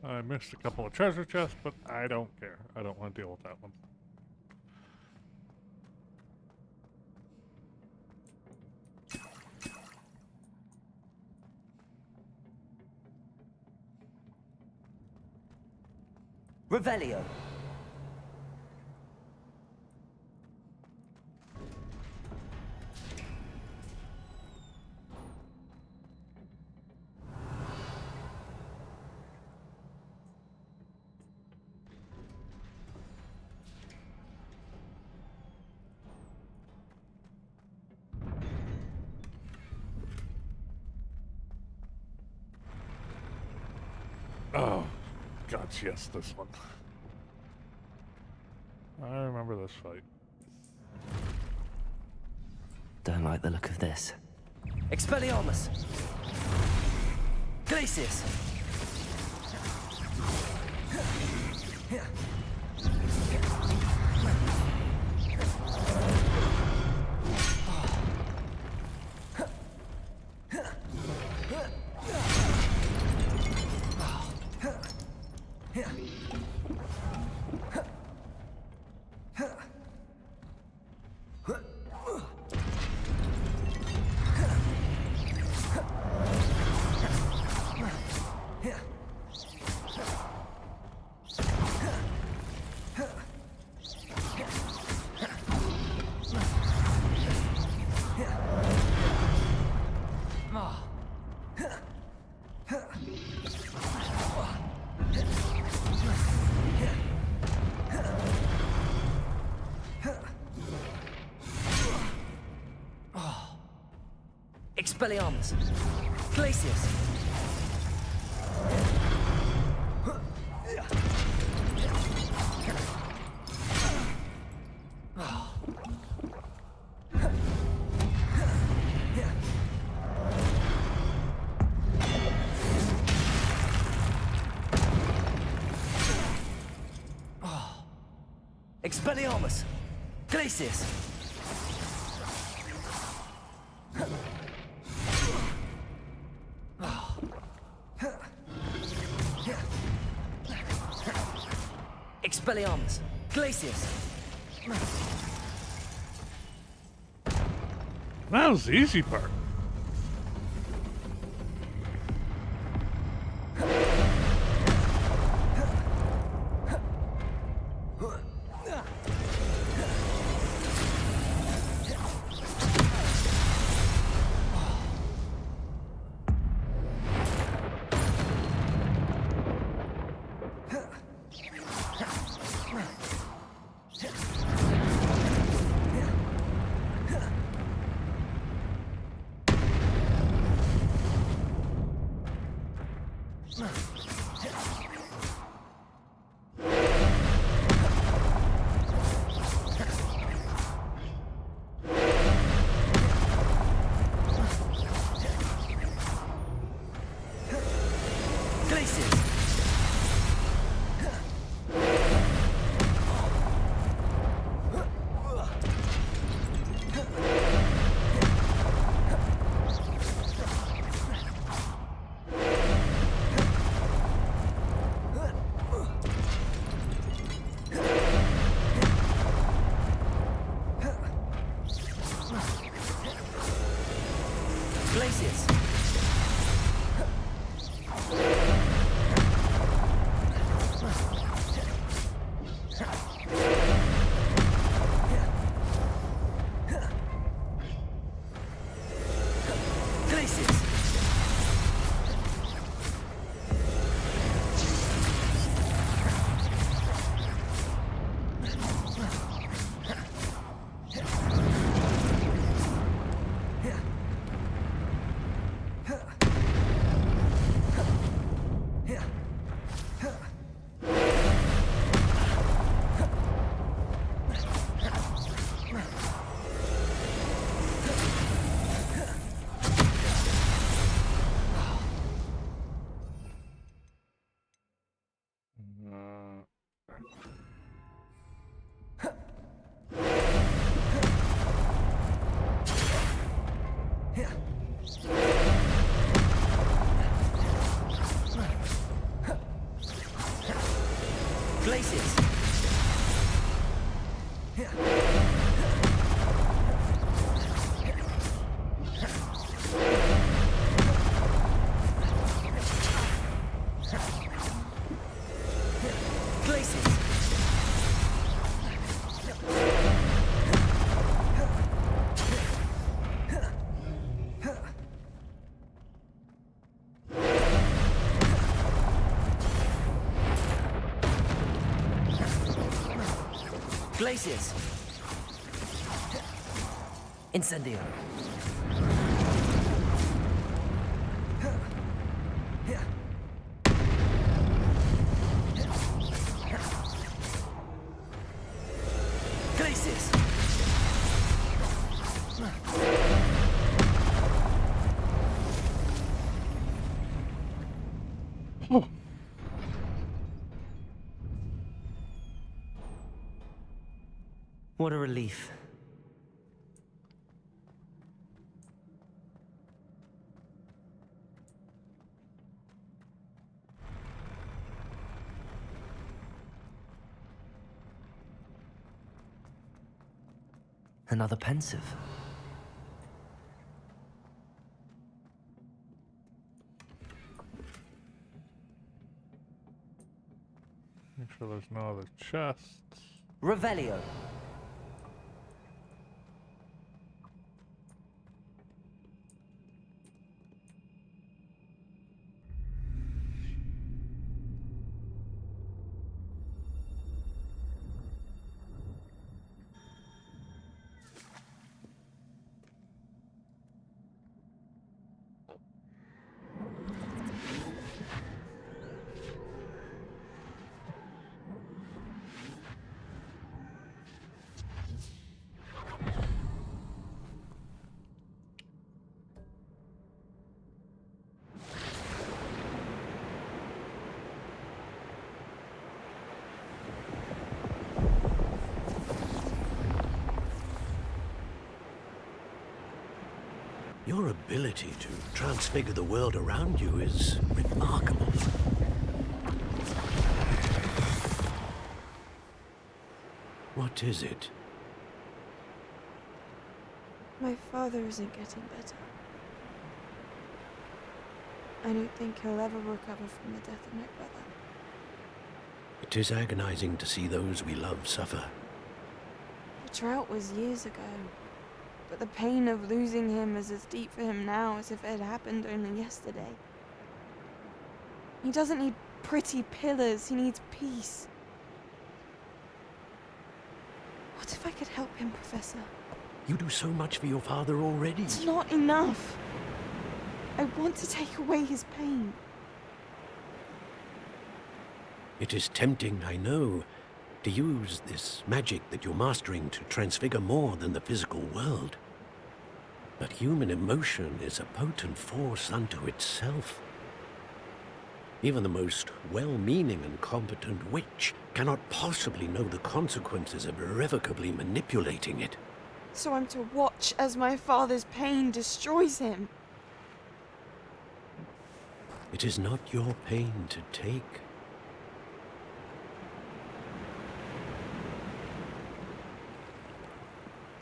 I missed a couple of treasure chests, but I don't care. I don't want to deal with that one. Revelio. Oh, God, yes, this one. I remember this fight. Don't like the look of this. Expelliarmus. Glacius. Expelliarmus. Glacius. Expelliarmus. Glacius. Expelliarmus! Glacius! That was the easy part. Glacius! Incendio! Glacius! Oh. What a relief. Another pensive. Make sure there's no other chests. Revelio. Your ability to transfigure the world around you is remarkable. What is it? My father isn't getting better. I don't think he'll ever recover from the death of my brother. It is agonizing to see those we love suffer. The drought was years ago, but the pain of losing him is as deep for him now as if it had happened only yesterday. He doesn't need pretty pillars, he needs peace. What if I could help him, Professor? You do so much for your father already. It's not enough. I want to take away his pain. It is tempting, I know, to use this magic that you're mastering to transfigure more than the physical world. But human emotion is a potent force unto itself. Even the most well-meaning and competent witch cannot possibly know the consequences of irrevocably manipulating it. So I'm to watch as my father's pain destroys him. It is not your pain to take.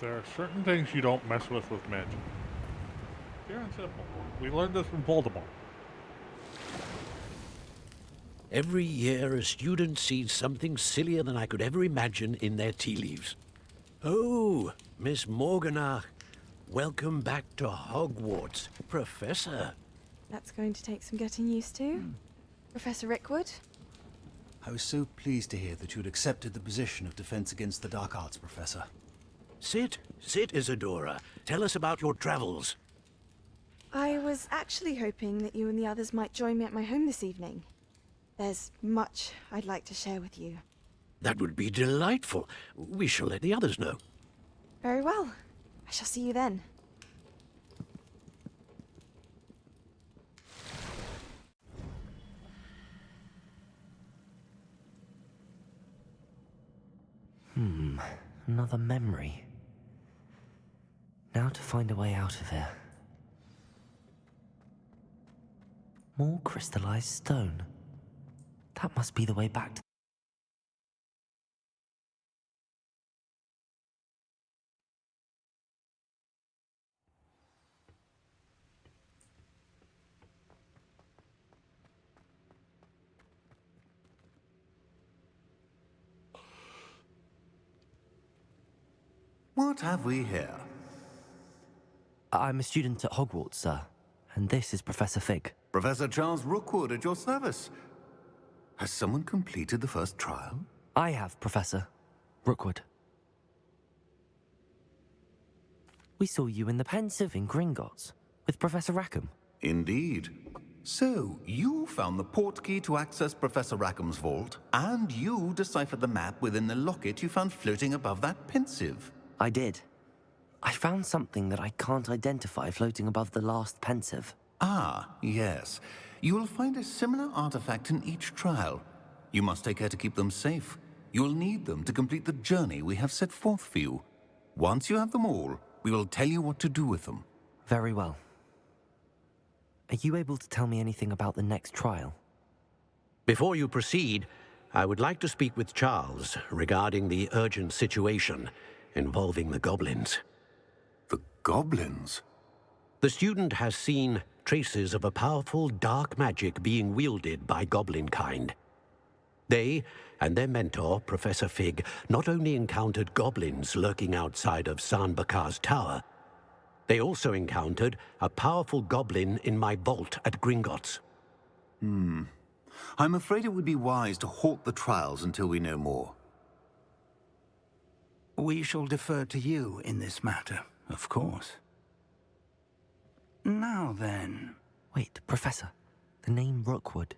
There are certain things you don't mess with magic. Pure and simple. We learned this from Voldemort. Every year, a student sees something sillier than I could ever imagine in their tea leaves. Oh, Miss Morganach, welcome back to Hogwarts, Professor. That's going to take some getting used to. Professor Rickwood? I was so pleased to hear that you'd accepted the position of Defense Against the Dark Arts, Professor. Sit, Isadora. Tell us about your travels. I was actually hoping that you and the others might join me at my home this evening. There's much I'd like to share with you. That would be delightful. We shall let the others know. Very well. I shall see you then. Another memory. Now to find a way out of here. More crystallized stone. That must be the way back to... What have we here? I'm a student at Hogwarts, sir. And this is Professor Fig. Professor Charles Rookwood at your service. Has someone completed the first trial? I have, Professor Rookwood. We saw you in the Pensive in Gringotts with Professor Rackham. Indeed. So, you found the portkey to access Professor Rackham's vault, and you deciphered the map within the locket you found floating above that Pensive. I did. I found something that I can't identify floating above the last Pensive. Ah, yes. You will find a similar artifact in each trial. You must take care to keep them safe. You will need them to complete the journey we have set forth for you. Once you have them all, we will tell you what to do with them. Very well. Are you able to tell me anything about the next trial? Before you proceed, I would like to speak with Charles regarding the urgent situation involving the goblins. The goblins? The student has seen traces of a powerful dark magic being wielded by goblin kind. They and their mentor, Professor Fig, not only encountered goblins lurking outside of Sanbakar's tower, they also encountered a powerful goblin in my vault at Gringotts. I'm afraid it would be wise to halt the trials until we know more. We shall defer to you in this matter, of course. Now then... Wait, Professor. The name Rookwood.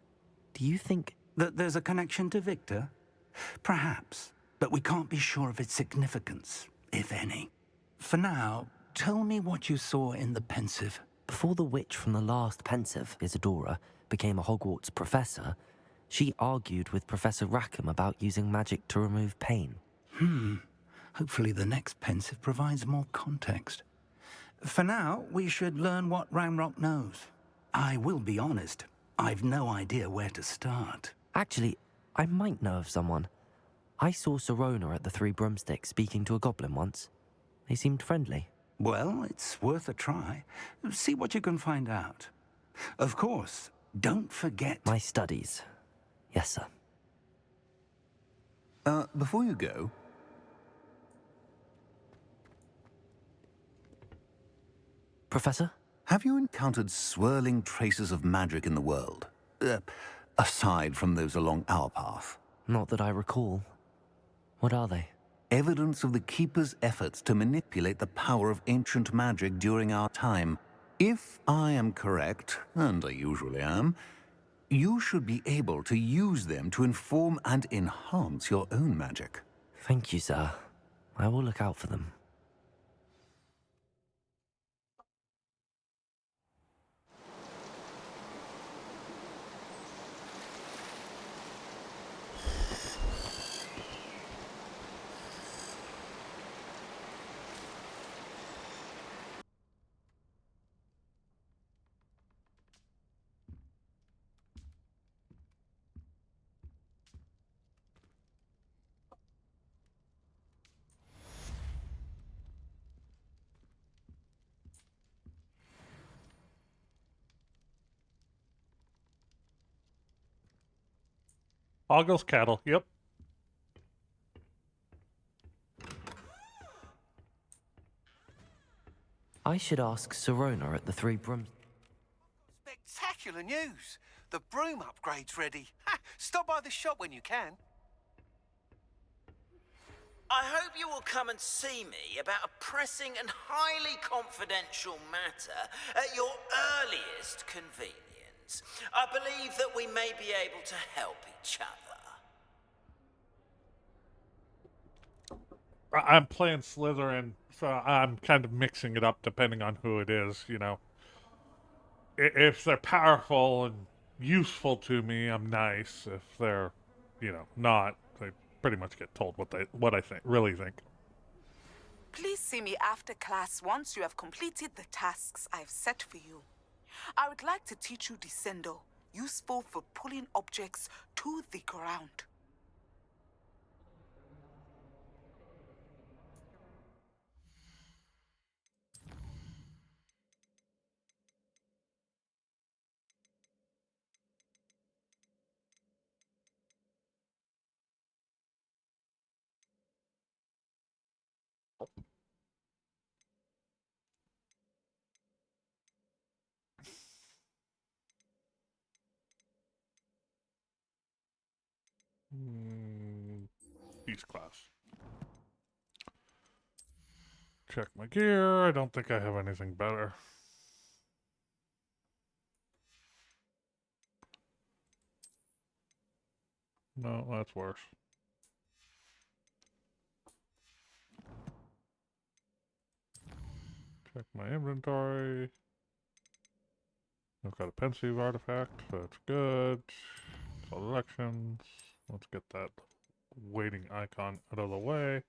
Do you think... that there's a connection to Victor? Perhaps, but we can't be sure of its significance, if any. For now, tell me what you saw in the Pensive. Before the witch from the last Pensive, Isadora, became a Hogwarts professor, she argued with Professor Rackham about using magic to remove pain. Hopefully the next Pensive provides more context. For now, we should learn what Ranrock knows. I will be honest, I've no idea where to start. Actually, I might know of someone. I saw Sirona at the Three Broomsticks speaking to a goblin once. They seemed friendly. Well, it's worth a try. See what you can find out. Of course, don't forget... My studies. Yes, sir. Before you go... Professor? Have you encountered swirling traces of magic in the world? Aside from those along our path? Not that I recall. What are they? Evidence of the Keeper's efforts to manipulate the power of ancient magic during our time. If I am correct, and I usually am, you should be able to use them to inform and enhance your own magic. Thank you, sir. I will look out for them. Hoggle's cattle, yep. I should ask Sirona at the Three Brooms. Spectacular news! The broom upgrade's ready. Ha! Stop by the shop when you can. I hope you will come and see me about a pressing and highly confidential matter at your earliest convenience. I believe that we may be able to help each other. I'm playing Slytherin, so I'm kind of mixing it up depending on who it is, you know. If they're powerful and useful to me, I'm nice. If they're, you know, not, they pretty much get told what I really think. Please see me after class once you have completed the tasks I've set for you. I would like to teach you Descendo, useful for pulling objects to the ground. Beast class. Check my gear. I don't think I have anything better. No, that's worse. Check my inventory. I've got a pensive artifact, so that's good. Collections. Let's get that waiting icon out of the way.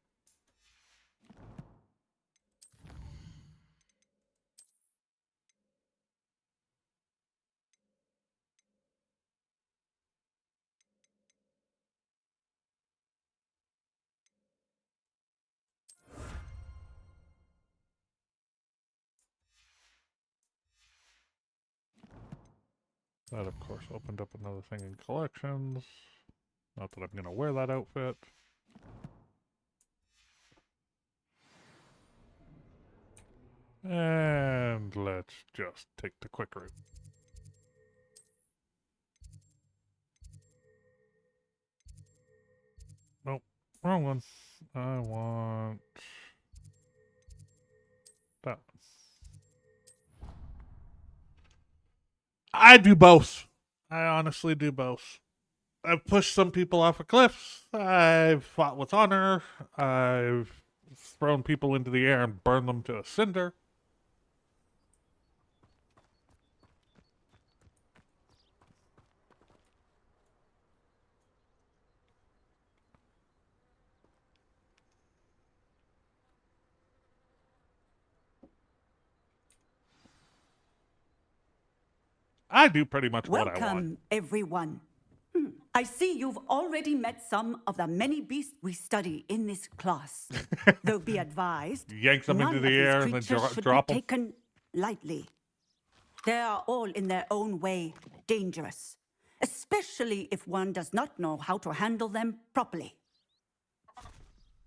That, of course, opened up another thing in collections. Not that I'm going to wear that outfit. And let's just take the quick route. Nope, wrong one. I want that. I do both. I honestly do both. I've pushed some people off of cliffs. I've fought with honor. I've thrown people into the air and burned them to a cinder. I do pretty much what I want. Welcome, everyone. I see you've already met some of the many beasts we study in this class. Though be advised, Yank them none into of the these air and then creatures should drop be them. taken lightly. They are all in their own way dangerous, especially if one does not know how to handle them properly.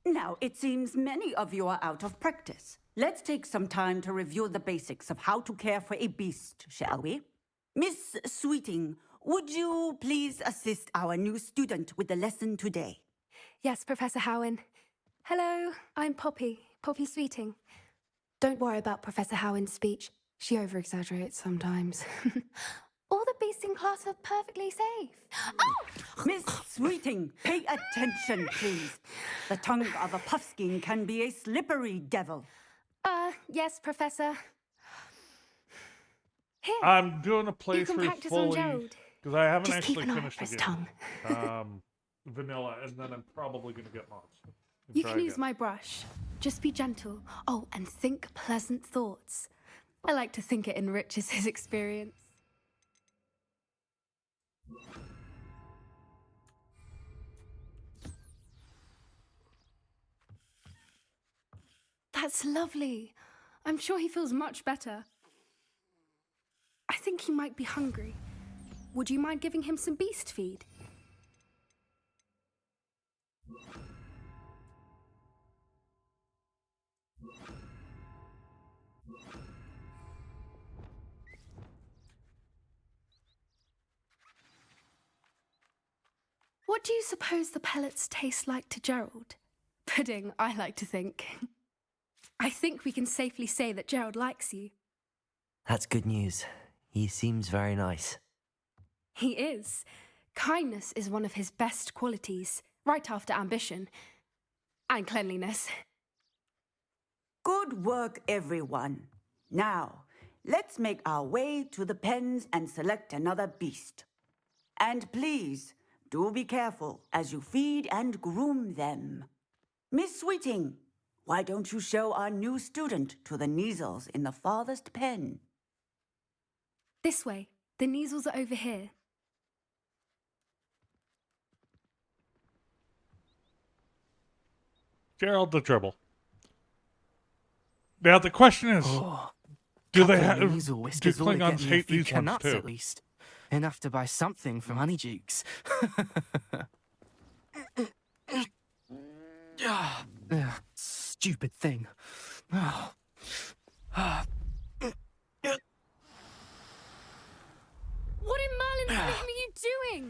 Now, it seems many of you are out of practice. Let's take some time to review the basics of how to care for a beast, shall we? Miss Sweeting, would you please assist our new student with the lesson today? Yes, Professor Howen. Hello, I'm Poppy Sweeting. Don't worry about Professor Howen's speech. She over-exaggerates sometimes. All the beasts in class are perfectly safe. Oh! Miss Sweeting, pay attention, please. The tongue of a puffskein can be a slippery devil. Yes, Professor. Here, I'm doing a you can playthrough practice on fully Gerald. because I haven't Just keep actually an eye out finished for the his game. tongue. Vanilla, and then I'm probably going to get mods. and You try can use again. my brush. Just be gentle. Oh, and think pleasant thoughts. I like to think it enriches his experience. That's lovely. I'm sure he feels much better. I think he might be hungry. Would you mind giving him some beast feed? What do you suppose the pellets taste like to Gerald? Pudding, I like to think. I think we can safely say that Gerald likes you. That's good news. He seems very nice. He is. Kindness is one of his best qualities, right after ambition. And cleanliness. Good work, everyone. Now, let's make our way to the pens and select another beast. And please, do be careful as you feed and groom them. Miss Sweeting, why don't you show our new student to the Neasels in the farthest pen? This way. The Neasels are over here. Gerald the Dribble. Now the question is, do they have? Do Klingons hate these ones nuts, too? at least. Enough to buy something from Honeydukes. Stupid thing. What in Merlin's name are you doing?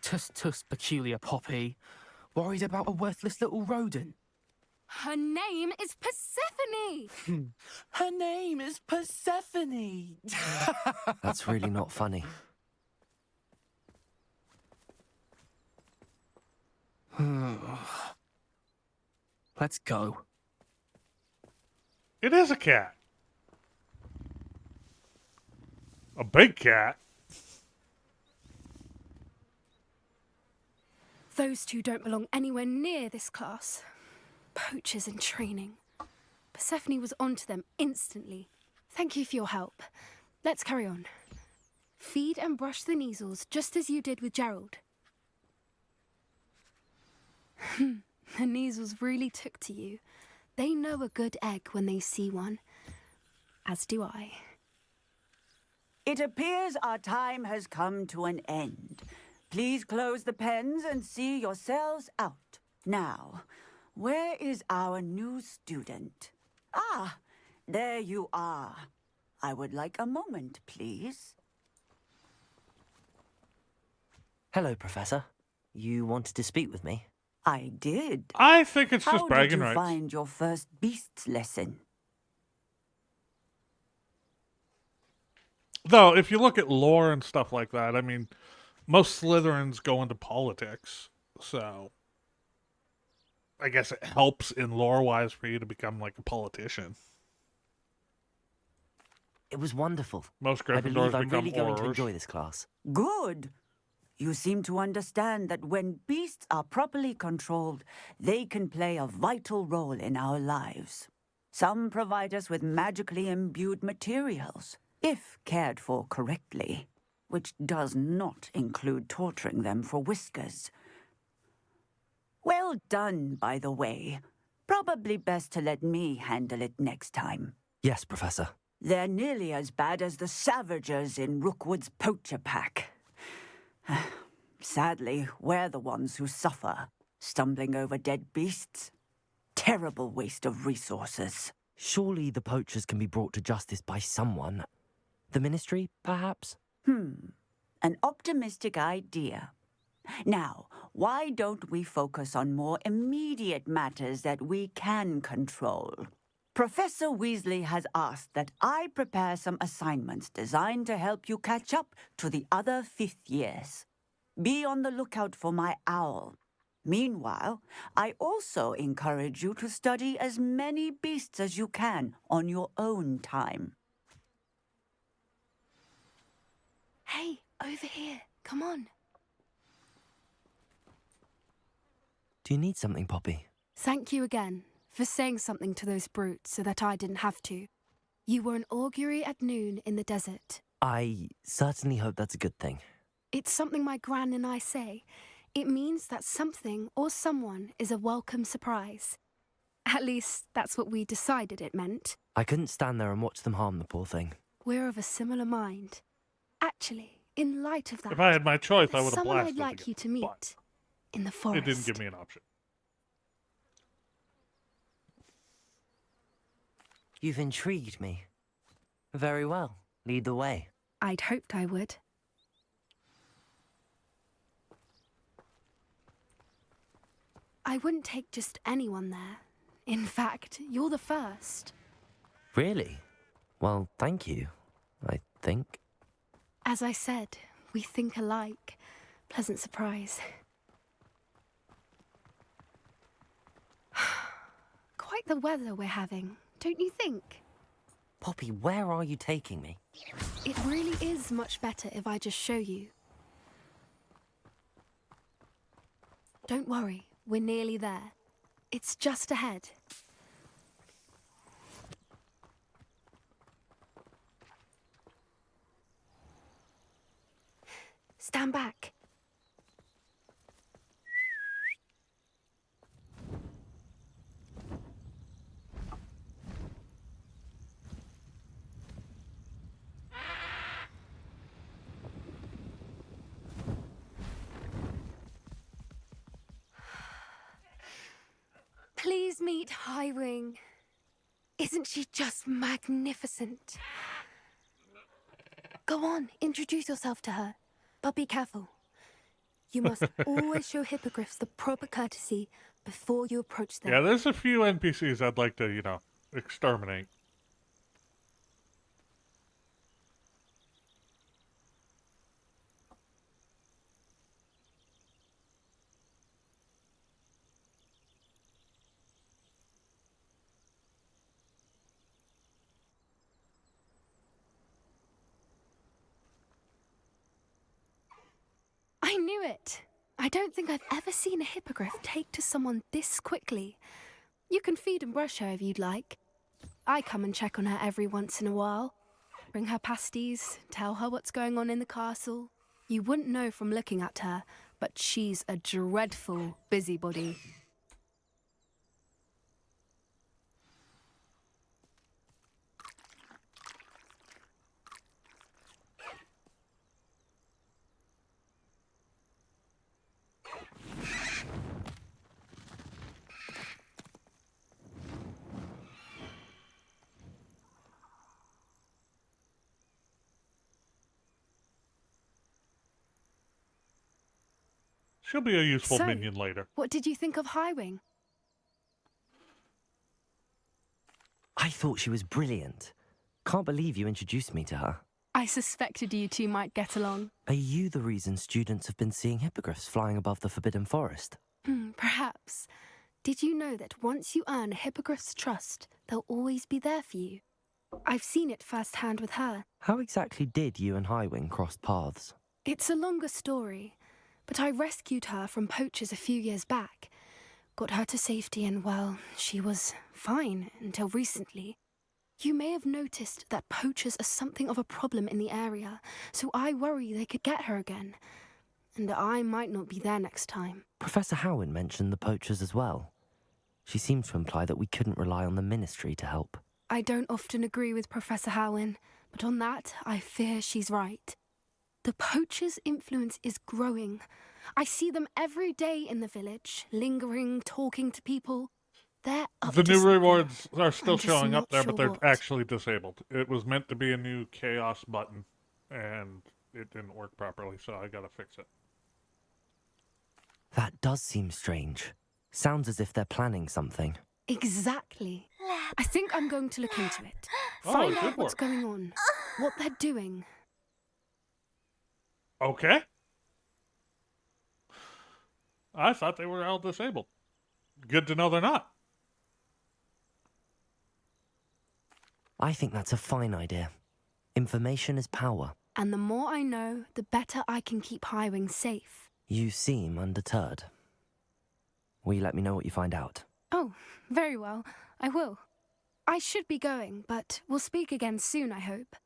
Tuss, peculiar Poppy. Worried about a worthless little rodent. Her name is Persephone! Her name is Persephone! That's really not funny. Let's go. It is a cat. A big cat. Those two don't belong anywhere near this class. Poachers in training. Persephone was onto them instantly. Thank you for your help. Let's carry on. Feed and brush the Neasels just as you did with Gerald. The Neasels really took to you. They know a good egg when they see one. As do I. It appears our time has come to an end. Please close the pens and see yourselves out. Now, where is our new student? Ah, there you are. I would like a moment, please. Hello, Professor. You wanted to speak with me? I did. I think it's just How bragging did you rights. find your first beasts lesson? Though, if you look at lore and stuff like that, I mean, most Slytherins go into politics, so I guess it helps in lore-wise for you to become like a politician. It was wonderful. Most I Gryffindors believe I'm become really going to Aurors. enjoy this class. Good. You seem to understand that when beasts are properly controlled, they can play a vital role in our lives. Some provide us with magically imbued materials, if cared for correctly, which does not include torturing them for whiskers. Well done, by the way. Probably best to let me handle it next time. Yes, Professor. They're nearly as bad as the Savagers in Rookwood's poacher pack. Sadly, we're the ones who suffer, stumbling over dead beasts. Terrible waste of resources. Surely the poachers can be brought to justice by someone. The Ministry, perhaps? An optimistic idea. Now, why don't we focus on more immediate matters that we can control? Professor Weasley has asked that I prepare some assignments designed to help you catch up to the other fifth years. Be on the lookout for my owl. Meanwhile, I also encourage you to study as many beasts as you can on your own time. Hey, over here. Come on. Do you need something, Poppy? Thank you again for saying something to those brutes so that I didn't have to. You were an augury at noon in the desert. I certainly hope that's a good thing. It's something my gran and I say. It means that something or someone is a welcome surprise. At least, that's what we decided it meant. I couldn't stand there and watch them harm the poor thing. We're of a similar mind. Actually, in light of that, If I had my choice, I there's would have someone blasted I'd like again, you to meet but in the forest. It didn't give me an option. You've intrigued me. Very well. Lead the way. I'd hoped I would. I wouldn't take just anyone there. In fact, you're the first. Really? Well, thank you, I think. As I said, we think alike. Pleasant surprise. Quite the weather we're having, don't you think? Poppy, where are you taking me? It really is much better if I just show you. Don't worry, we're nearly there. It's just ahead. Stand back. Please meet Highwing. Isn't she just magnificent? Go on, introduce yourself to her. But be careful. You must always show hippogriffs the proper courtesy before you approach them. Yeah, there's a few NPCs I'd like to, exterminate. I knew it. I don't think I've ever seen a hippogriff take to someone this quickly. You can feed and brush her if you'd like. I come and check on her every once in a while. Bring her pasties, tell her what's going on in the castle. You wouldn't know from looking at her, but she's a dreadful busybody. She'll be a useful So, minion later. What did you think of Highwing? I thought she was brilliant. Can't believe you introduced me to her. I suspected you two might get along. Are you the reason students have been seeing hippogriffs flying above the Forbidden Forest? Perhaps. Did you know that once you earn a hippogriff's trust, they'll always be there for you? I've seen it firsthand with her. How exactly did you and Highwing cross paths? It's a longer story, but I rescued her from poachers a few years back. Got her to safety and, well, she was fine until recently. You may have noticed that poachers are something of a problem in the area, so I worry they could get her again. And I might not be there next time. Professor Howin mentioned the poachers as well. She seemed to imply that we couldn't rely on the ministry to help. I don't often agree with Professor Howin, but on that, I fear she's right. The poachers' influence is growing. I see them every day in the village, lingering, talking to people. They're up The to new something. rewards are still I'm just showing up not there, sure but they're what. actually disabled. It was meant to be a new chaos button, and it didn't work properly, so I gotta fix it. That does seem strange. Sounds as if they're planning something. Exactly. I think I'm going to look into it. Oh, Find it did out what's work. going on, what they're doing. Okay. I thought they were all disabled. Good to know they're not. I think that's a fine idea. Information is power. And the more I know, the better I can keep Highwing safe. You seem undeterred. Will you let me know what you find out? Oh, very well. I will. I should be going, but we'll speak again soon, I hope.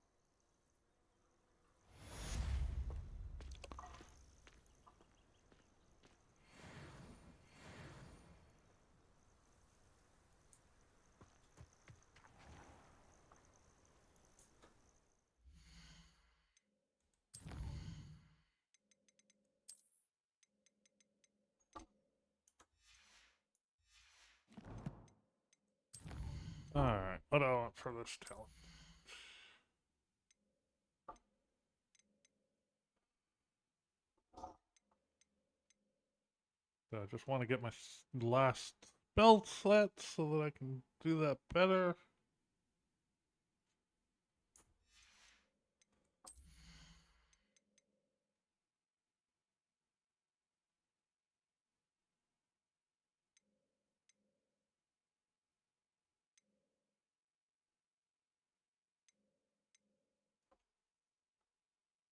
Alright, what do I want for this talent? I just want to get my last spell set so that I can do that better.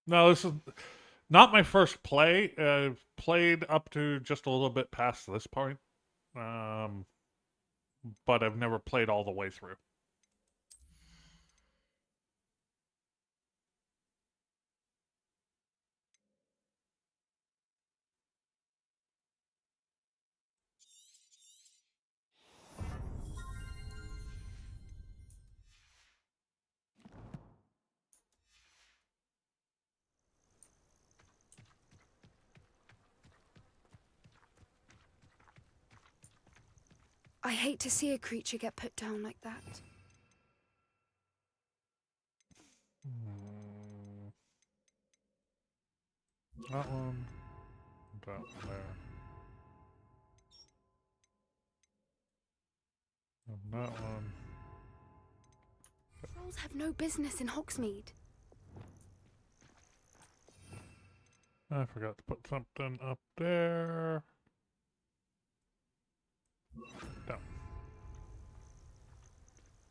No, this is not my first play. I've played up to just a little bit past this point. But I've never played all the way through. I hate to see a creature get put down like that. That one. That one there. And that one. Trolls have no business in Hogsmeade. I forgot to put something up there. Down.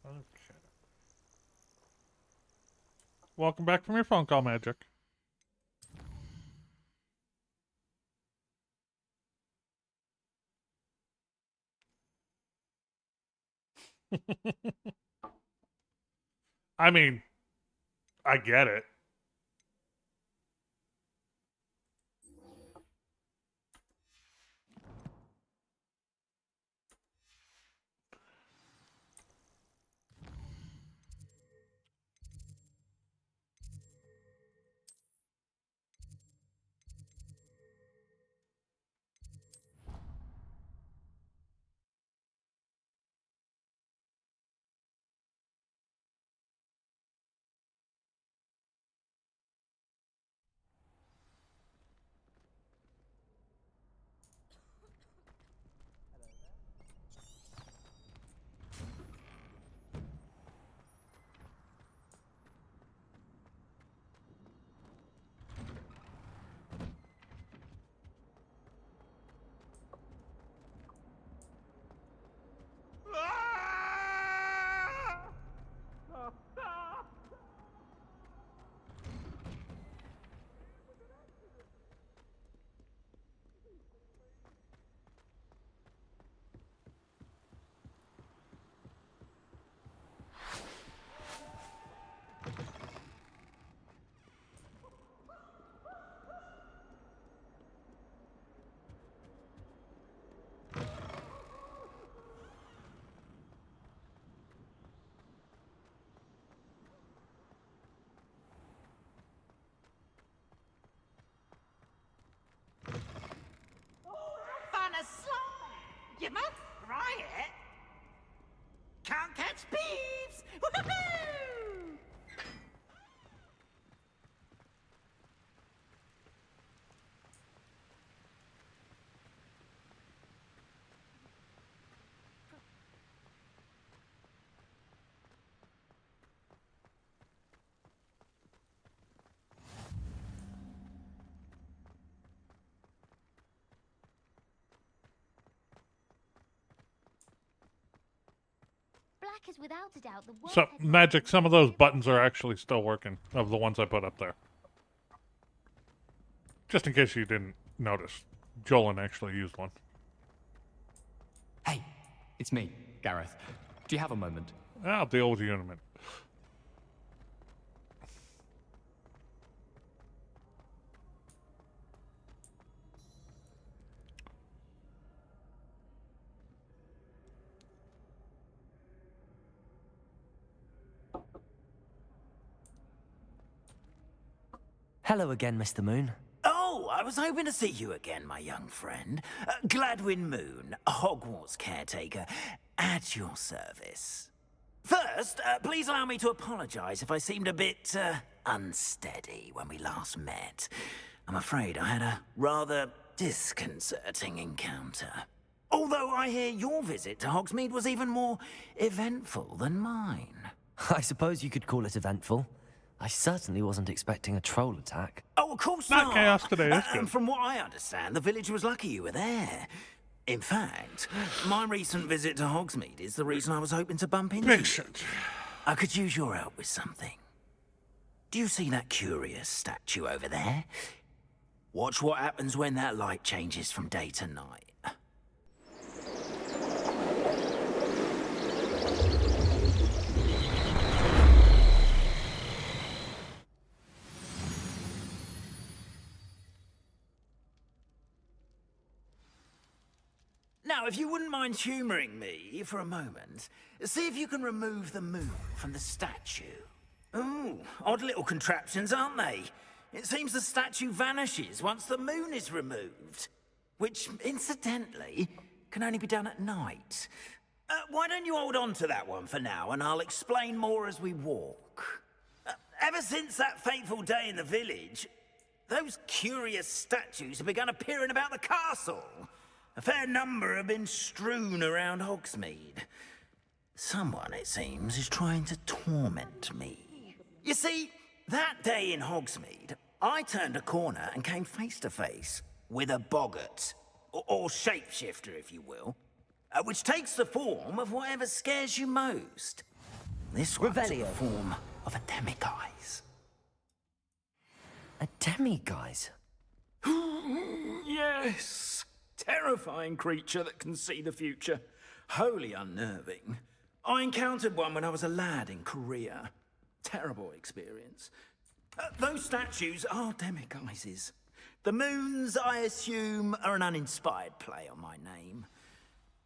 Okay. Welcome back from your phone call, Magic. I mean, I get it. is without a doubt the worst. So, Magic, some of those buttons are actually still working, of the ones I put up there. Just in case you didn't notice. Jolin actually used one. Hey, it's me, Gareth. Do you have a moment? I'll deal with you in a minute. Hello again, Mr. Moon. Oh, I was hoping to see you again, my young friend. Gladwin Moon, Hogwarts caretaker, at your service. First, please allow me to apologize if I seemed a bit unsteady when we last met. I'm afraid I had a rather disconcerting encounter. Although I hear your visit to Hogsmeade was even more eventful than mine. I suppose you could call it eventful. I certainly wasn't expecting a troll attack. Oh, of course not. Chaos today, that's good. From what I understand, the village was lucky you were there. In fact, my recent visit to Hogsmeade is the reason I was hoping to bump into you. I could use your help with something. Do you see that curious statue over there? Watch what happens when that light changes from day to night. Now, if you wouldn't mind humouring me for a moment, see if you can remove the moon from the statue. Ooh, odd little contraptions, aren't they? It seems the statue vanishes once the moon is removed. Which, incidentally, can only be done at night. Why don't you hold on to that one for now, and I'll explain more as we walk. Ever since that fateful day in the village, those curious statues have begun appearing about the castle. A fair number have been strewn around Hogsmeade. Someone, it seems, is trying to torment me. You see, that day in Hogsmeade, I turned a corner and came face to face with a boggart, or shapeshifter, if you will, which takes the form of whatever scares you most. This one's in the form of a demiguise. A demiguise? Yes! Terrifying creature that can see the future. Wholly unnerving. I encountered one when I was a lad in Korea. Terrible experience. Those statues are demiguises. The moons, I assume, are an uninspired play on my name.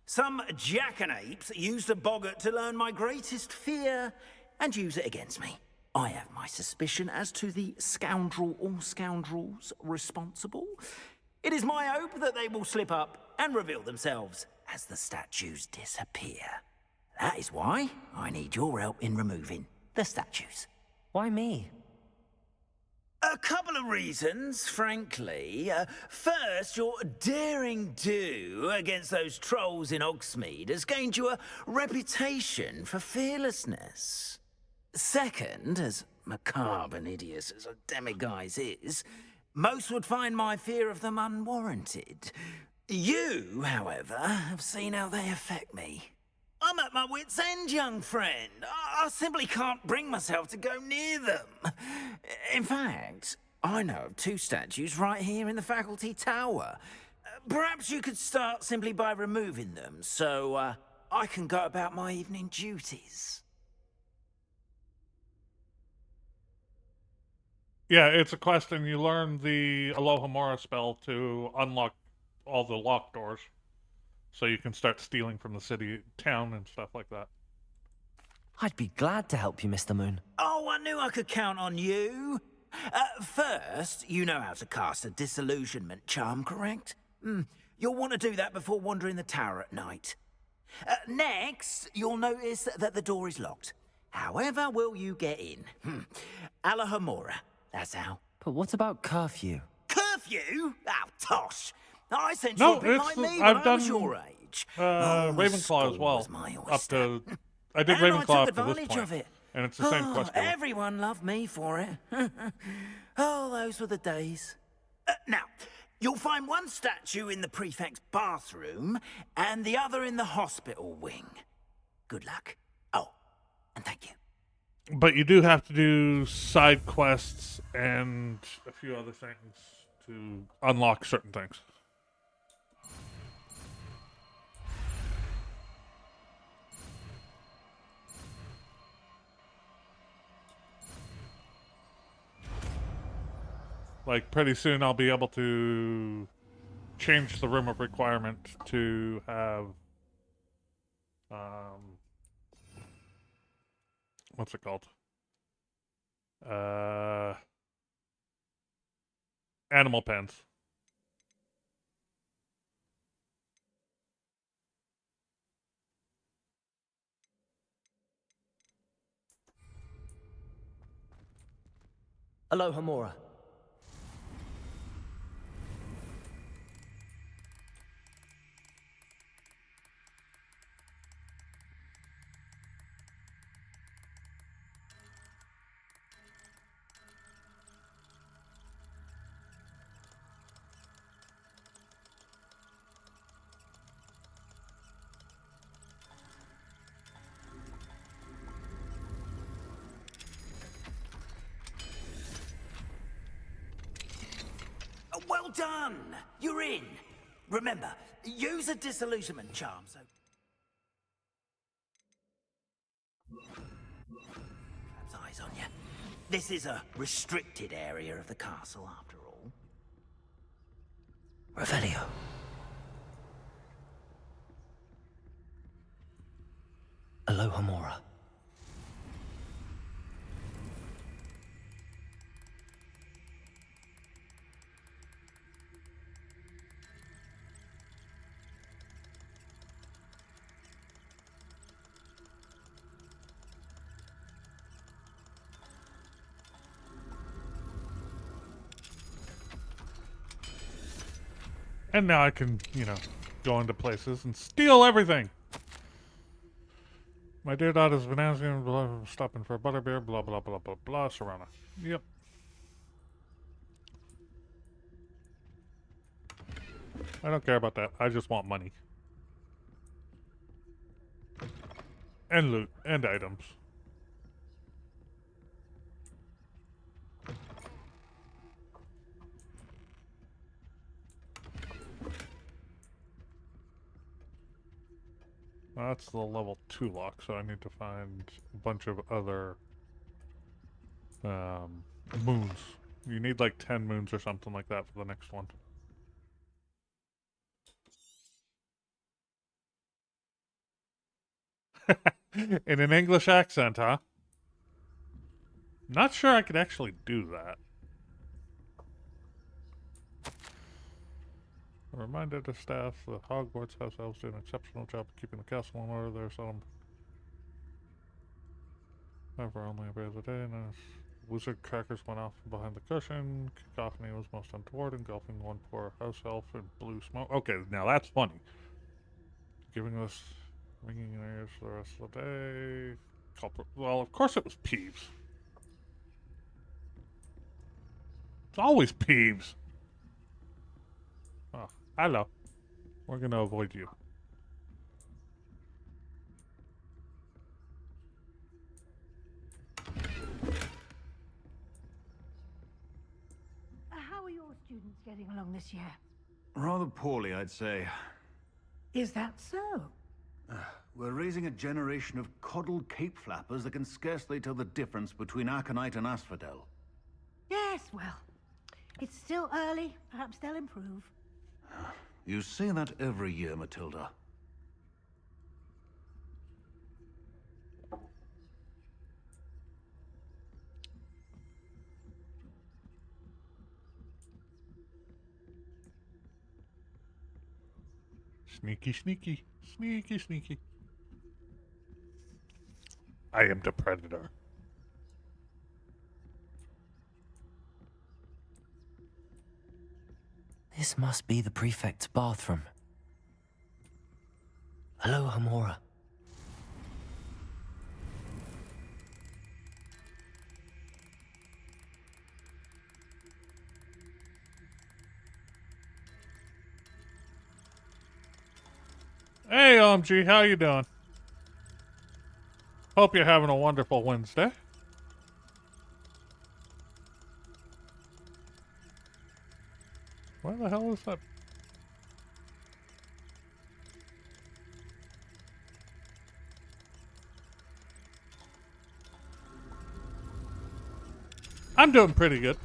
Some jackanapes used a boggart to learn my greatest fear and use it against me. I have my suspicion as to the scoundrel or scoundrels responsible. It is my hope that they will slip up and reveal themselves as the statues disappear. That is why I need your help in removing the statues. Why me? A couple of reasons, frankly. First, your daring do against those trolls in Hogsmeade has gained you a reputation for fearlessness. Second, as macabre and hideous as a demiguise is, most would find my fear of them unwarranted. You, however, have seen how they affect me. I'm at my wit's end, young friend. I simply can't bring myself to go near them. In fact, I know of two statues right here in the faculty tower. Perhaps you could start simply by removing them, so I can go about my evening duties. Yeah, it's a quest, and you learn the Alohomora spell to unlock all the locked doors. So you can start stealing from the city, town, and stuff like that. I'd be glad to help you, Mr. Moon. Oh, I knew I could count on you. First, you know how to cast a disillusionment charm, correct? You'll want to do that before wandering the tower at night. Next, you'll notice that the door is locked. However will you get in? Alohomora. That's how. But what about curfew? Curfew? Oh, tosh. I sent you a bit like me when I was your age. Ravenclaw as well. Up to, I did and Ravenclaw I up took to this advantage point, of it. and it's the same quest. Everyone loved me for it. Oh, those were the days. Now, you'll find one statue in the prefect's bathroom and the other in the hospital wing. Good luck. Oh, But you do have to do side quests and a few other things to unlock certain things. Like, pretty soon I'll be able to change the room of requirement to have, what's it called? Animal pens. Aloha Mora. Well done! You're in. Remember, use a disillusionment charm, so... Perhaps eyes on you. This is a restricted area of the castle, after all. Revelio. Aloha Mora. And now I can, you know, go into places and steal everything. My dear daughter's been asking, stopping for a butterbeer, blah, blah, blah, blah, blah, Serrana. Yep. I don't care about that. I just want money. And loot. And items. That's the level 2 lock, so I need to find a bunch of other moons. You need like 10 moons or something like that for the next one. In an English accent, huh? Not sure I could actually do that. I reminded the staff that Hogwarts house elves do an exceptional job of keeping the castle in order. There's some. However, only a bit of the day, and as wizard crackers went off behind the cushion, cacophony was most untoward, engulfing one poor house elf in blue smoke. Okay, now that's funny. Giving us ringing in ears for the rest of the day. Culprit. Well, of course it was Peeves. It's always Peeves. Oh, hello. We're gonna avoid you. How are your students getting along this year? Rather poorly, I'd say. Is that so? We're raising a generation of coddled cape flappers that can scarcely tell the difference between aconite and asphodel. Yes, well, it's still early. Perhaps they'll improve. You say that every year, Matilda. Sneaky, sneaky. Sneaky, sneaky. I am the predator. This must be the prefect's bathroom. Aloha Mora. Hey, OMG, how you doing? Hope you're having a wonderful Wednesday. Where the hell is that? I'm doing pretty good.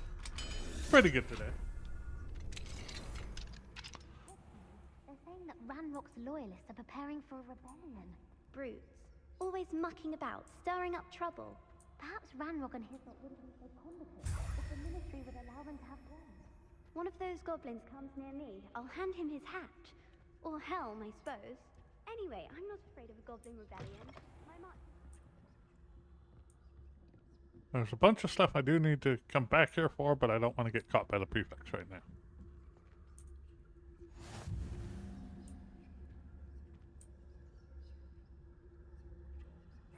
Pretty good today. They're saying that Ranrock's loyalists are preparing for a rebellion. Brutes. Always mucking about, stirring up trouble. Perhaps Ranrock and Hislop wouldn't be so combative if the Ministry would allow them to have guns. One of those goblins comes near me, I'll hand him his hat. Or helm, I suppose. Anyway, I'm not afraid of a goblin rebellion. My march... There's a bunch of stuff I do need to come back here for, but I don't want to get caught by the prefects right now.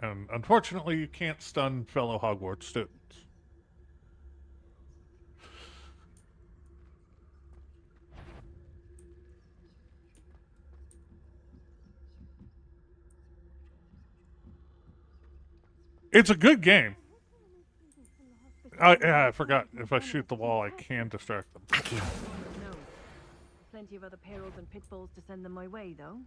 And unfortunately, you can't stun fellow Hogwarts students. It's a good game. Yeah, I forgot. If I shoot the wall, I can distract them. Thank you. No. Plenty of other perils and pitfalls to send them my way, though.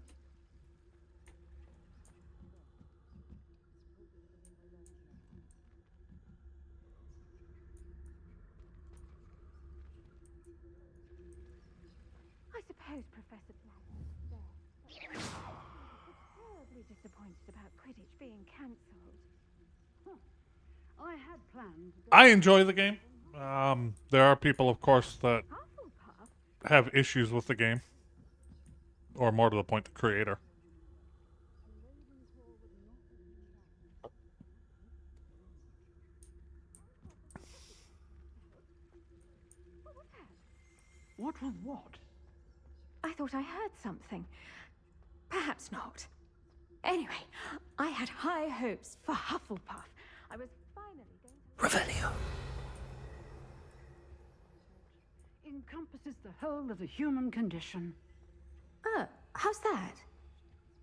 I suppose Professor Black is there. Terribly disappointed about Quidditch being cancelled. I had planned to go... I enjoy the game. There are people, of course, that have issues with the game. Or more to the point, the creator. What was what? I thought I heard something. Perhaps not. Anyway, I had high hopes for Hufflepuff. I was finally going to... Revelio. Encompasses the whole of the human condition. How's that?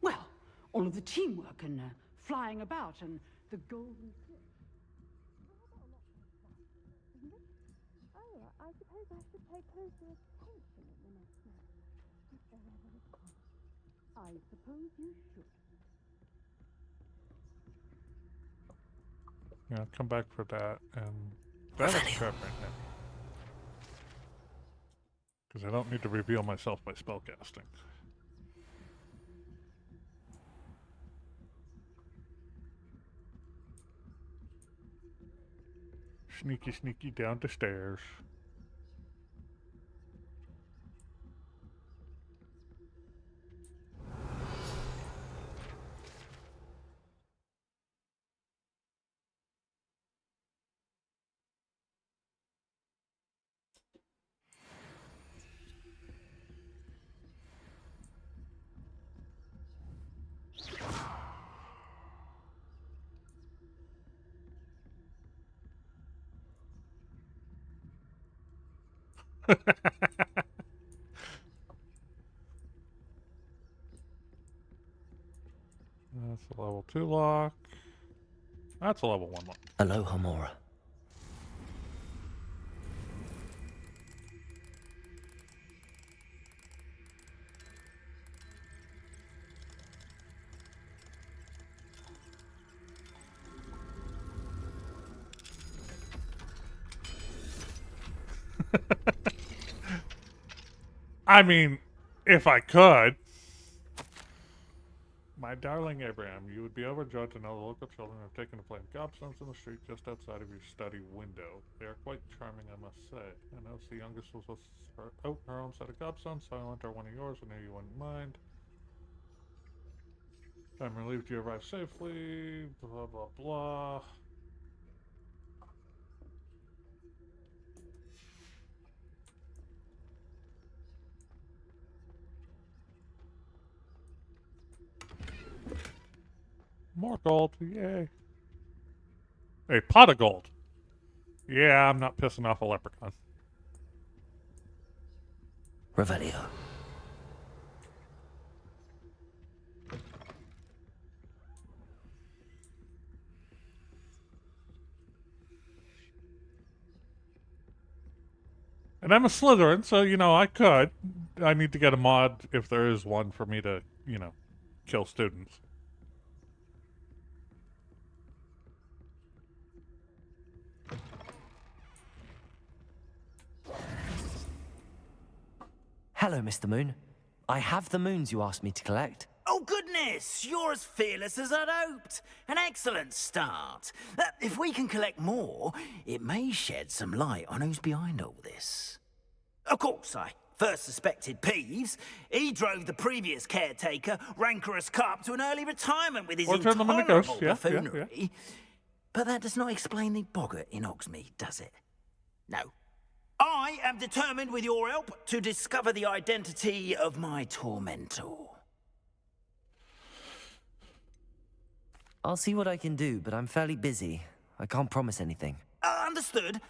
Well, all of the teamwork and flying about and the golden... Oh, I suppose I should pay closer attention at the next match. If there ever is one. I suppose you should. Yeah, I'll come back for that. And that is crap right now. Because I don't need to reveal myself by spellcasting. Sneaky, sneaky down the stairs. That's a level 2 lock. That's a level 1 lock. Aloha Mora. I mean, if I could. My darling Abraham, you would be overjoyed to know the local children have taken to playing gobstones in the street just outside of your study window. They are quite charming, I must say. I noticed the youngest was with her own set of gobstones, so I lent her one of yours. I knew you wouldn't mind. I'm relieved you arrived safely. Blah, blah, blah. More gold, yay. A pot of gold. Yeah, I'm not pissing off a leprechaun. Revelio. And I'm a Slytherin, so, you know, I could. I need to get a mod, if there is one, for me to, you know, kill students. Hello, Mr. Moon. I have the moons you asked me to collect. Oh, goodness! You're as fearless as I'd hoped. An excellent start. If we can collect more, it may shed some light on who's behind all this. Of course, I first suspected Peeves. He drove the previous caretaker, Rancorous Carp, to an early retirement with his intolerable buffoonery. But that does not explain the boggart in Hogsmeade, does it? No. I am determined, with your help, to discover the identity of my tormentor. I'll see what I can do, but I'm fairly busy. I can't promise anything. Understood.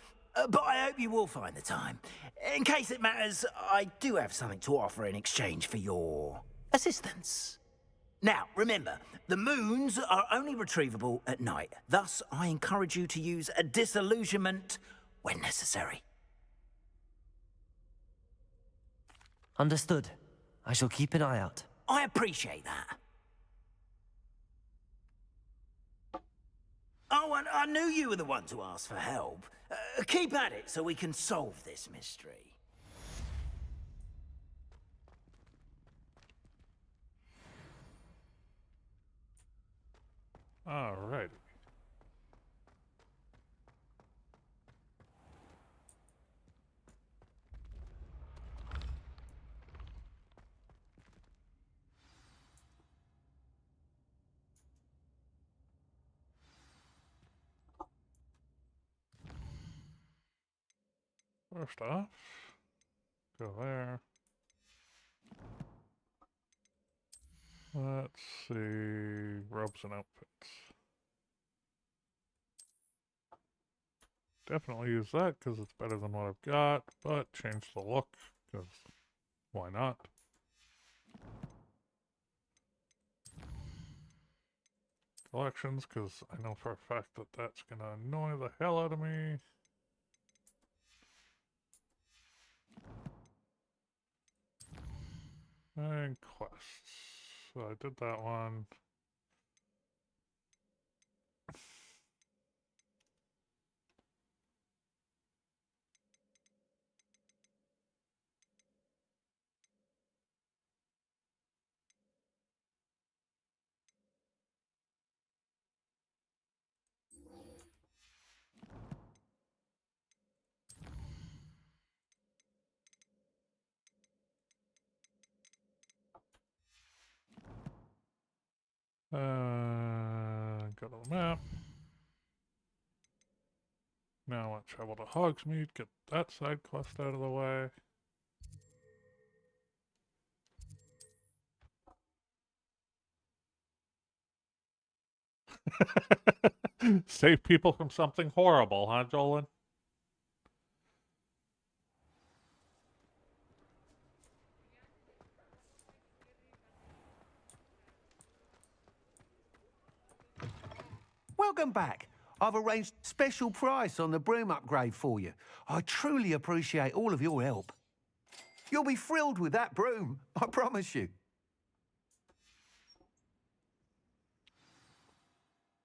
But I hope you will find the time. In case it matters, I do have something to offer in exchange for your assistance. Now, remember, the moons are only retrievable at night. Thus, I encourage you to use a disillusionment when necessary. Understood. I shall keep an eye out. I appreciate that. Oh, and I knew you were the one to ask for help. Keep at it so we can solve this mystery. All right. First off, go there. Let's see, robes and outfits. Definitely use that because it's better than what I've got, but change the look because why not? Collections because I know for a fact that that's going to annoy the hell out of me. And quests. So I did that one. Go to the map. Now I want to travel to Hogsmeade, get that side quest out of the way. Save people from something horrible, huh, Jolan? Welcome back. I've arranged special price on the broom upgrade for you. I truly appreciate all of your help. You'll be thrilled with that broom, I promise you.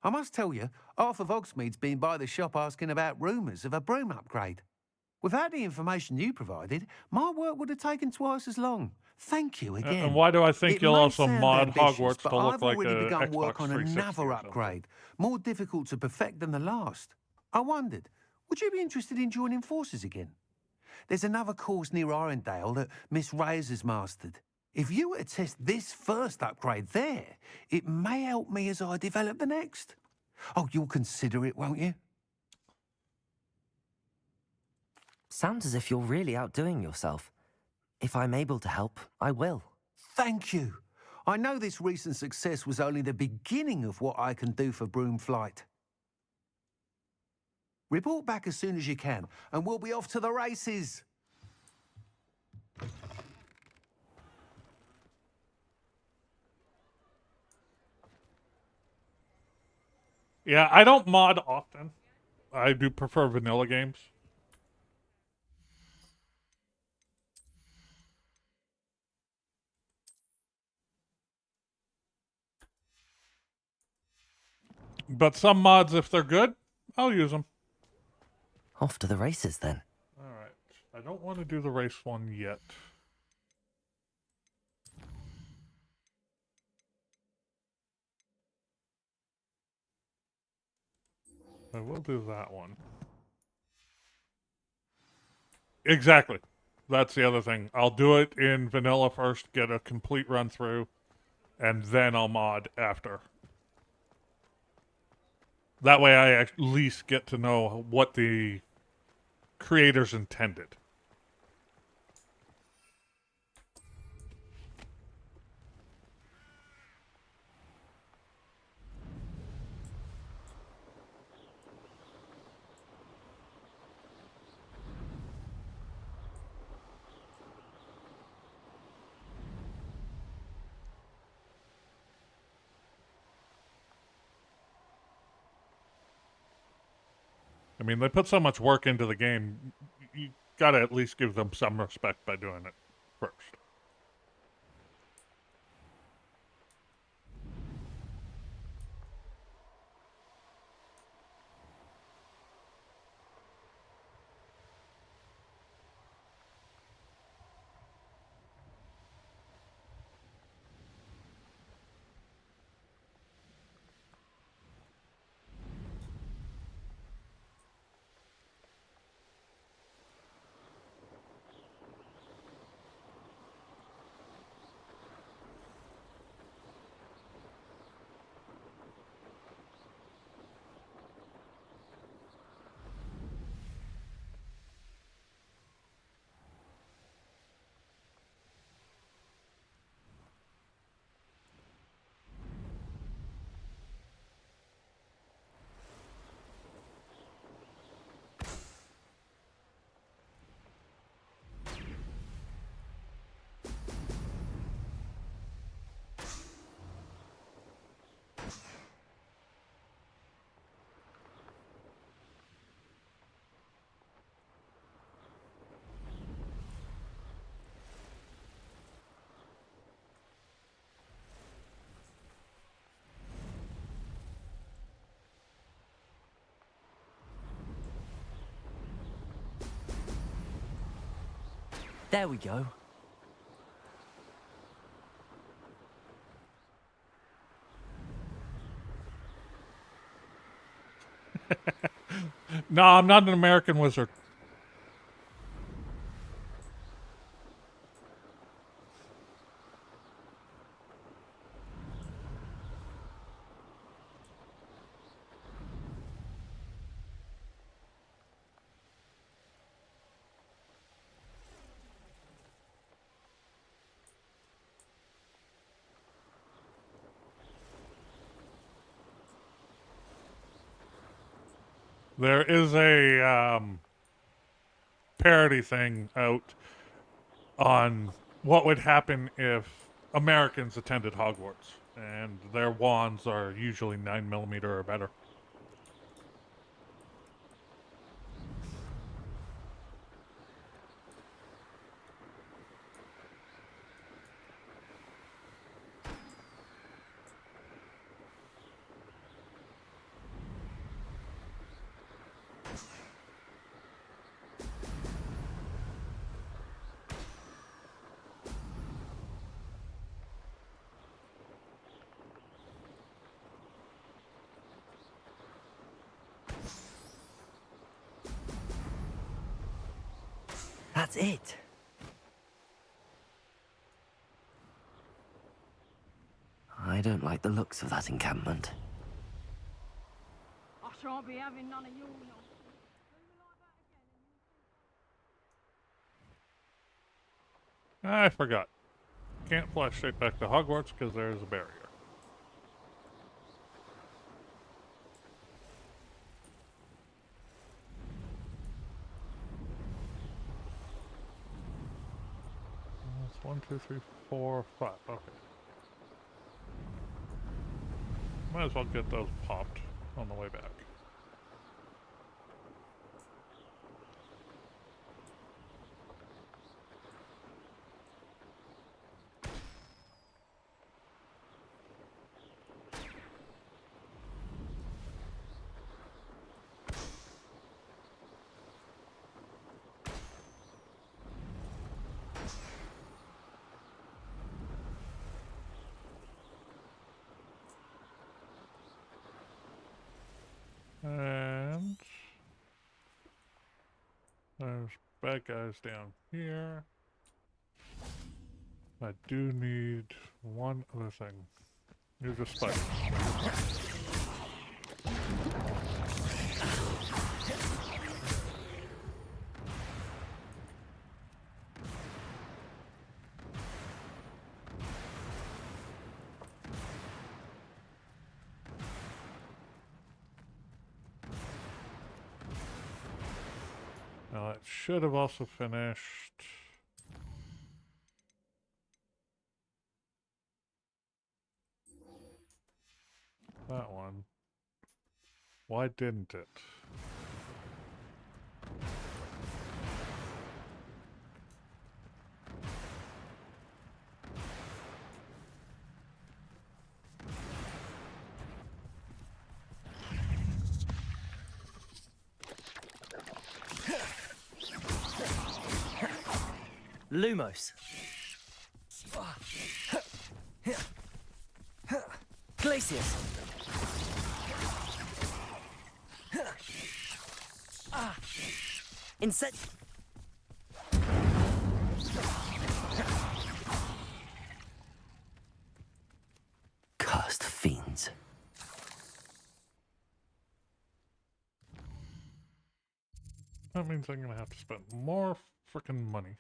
I must tell you, half of Hogsmeade's been by the shop asking about rumours of a broom upgrade. Without the information you provided, my work would have taken twice as long. Thank you again. And why do I think you'll also mod ambitious, Hogwarts but to look I've like already a begun Xbox work on 360 another or something? upgrade, more difficult to perfect than the last. I wondered, would you be interested in joining forces again? There's another course near Arendelle that Miss Reyes has mastered. If you were to test this first upgrade there, it may help me as I develop the next. Oh, you'll consider it, won't you? Sounds as if you're really outdoing yourself. If I'm able to help, I will. Thank you. I know this recent success was only the beginning of what I can do for Broomflight. Report back as soon as you can, and we'll be off to the races. Yeah, I don't mod often. I do prefer vanilla games. But some mods, if they're good, I'll use them. Off to the races then. All right. I don't want to do the race one yet. I will do that one. Exactly. That's the other thing. I'll do it in vanilla first, get a complete run through, and then I'll mod after. That way I at least get to know what the creators intended. I mean, they put so much work into the game, you gotta at least give them some respect by doing it first. There we go. No, I'm not an American wizard. There is a parody thing out on what would happen if Americans attended Hogwarts, and their wands are usually 9mm or better. That's it. I don't like the looks of that encampment. I shan't be having none of your nonsense. I forgot. Can't fly straight back to Hogwarts because there's a barrier. That's 1, 2, 3, 4, 5. Okay. Might as well get those popped on the way back. There's bad guys down here. I do need one other thing. Here's a spider. Now it should have also finished. That one. Why didn't it? Lumos. Glacius. Insect. Cursed fiends. That means I'm gonna have to spend more frickin' money.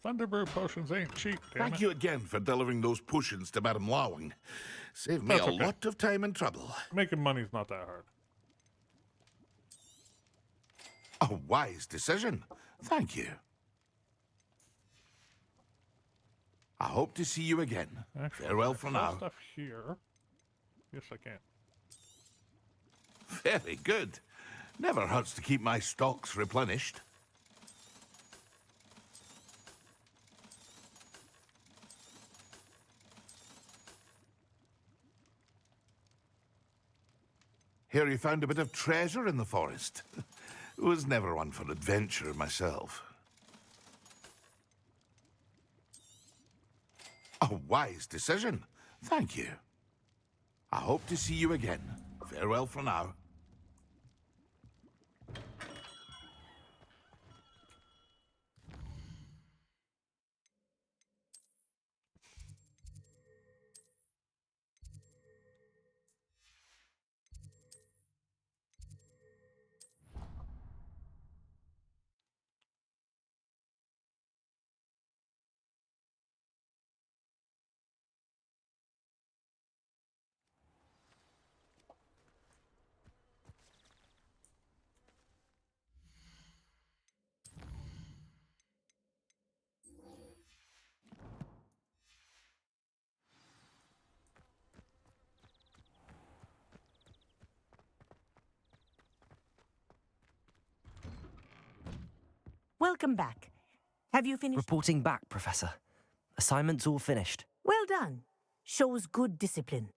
Thunderbrew potions ain't cheap, damn Thank it. you again for delivering those potions to Madame Lawing. Saved me That's a okay. lot of time and trouble. Making money's not that hard. A wise decision. Thank you. I hope to see you again. Actually, Farewell I for saw now. Stuff here. Yes, I can. Very good. Never hurts to keep my stocks replenished. Hear you found a bit of treasure in the forest. Was never one for adventure myself. A wise decision. Thank you. I hope to see you again. Farewell for now. Welcome back. Have you finished? Reporting back, Professor. Assignment's all finished. Well done. Shows good discipline.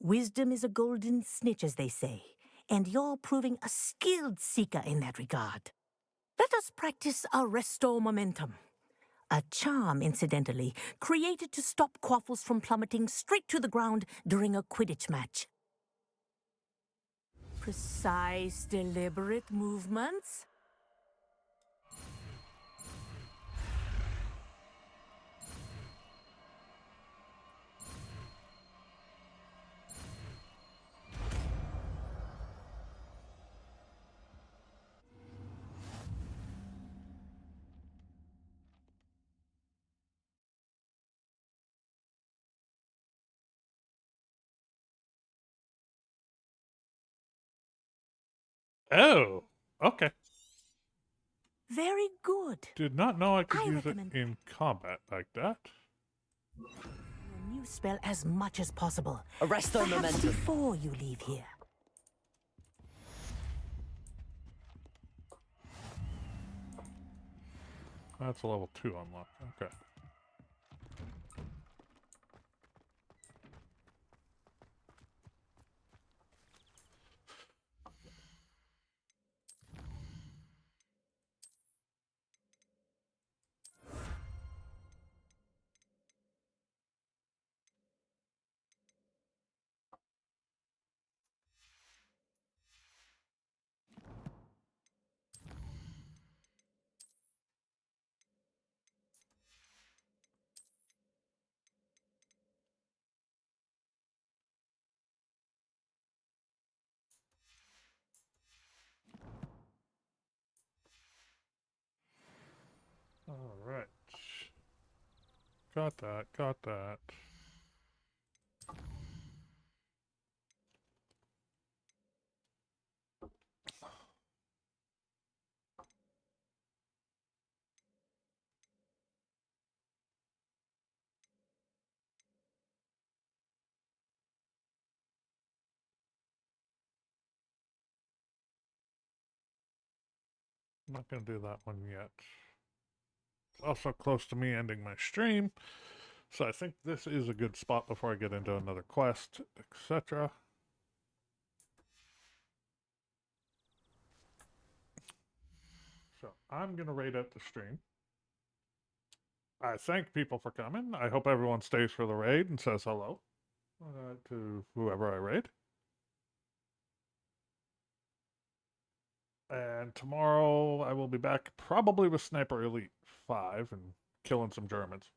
Wisdom is a golden snitch, as they say, and you're proving a skilled seeker in that regard. Let us practice our restore momentum. A charm, incidentally, created to stop quaffles from plummeting straight to the ground during a Quidditch match. Precise, deliberate movements. Oh, okay. Very good. Did not know I could I use recommend it in combat like that. your new spell as much as possible. Arresto Perhaps momentum. before you leave here. That's a level 2 unlock. Okay. Got that, got that. I'm not going to do that one yet. It's also close to me ending my stream, so I think this is a good spot before I get into another quest, etc. So I'm going to raid out the stream. I thank people for coming. I hope everyone stays for the raid and says hello to whoever I raid. And tomorrow I will be back probably with Sniper Elite 5 and killing some Germans.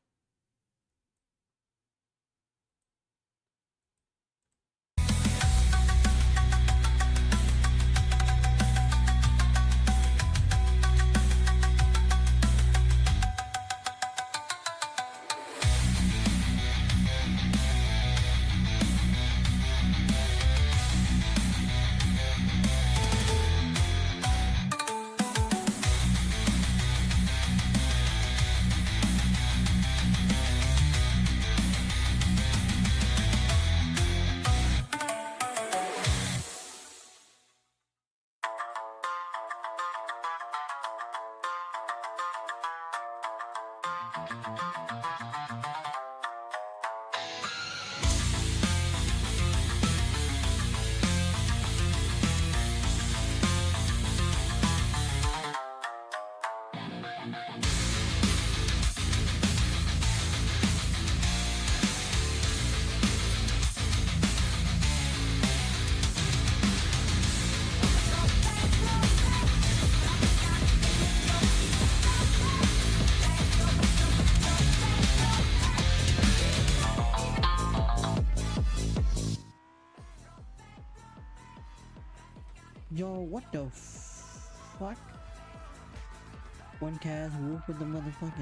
Yo, what the fuck? One cast wolf with the motherfucker.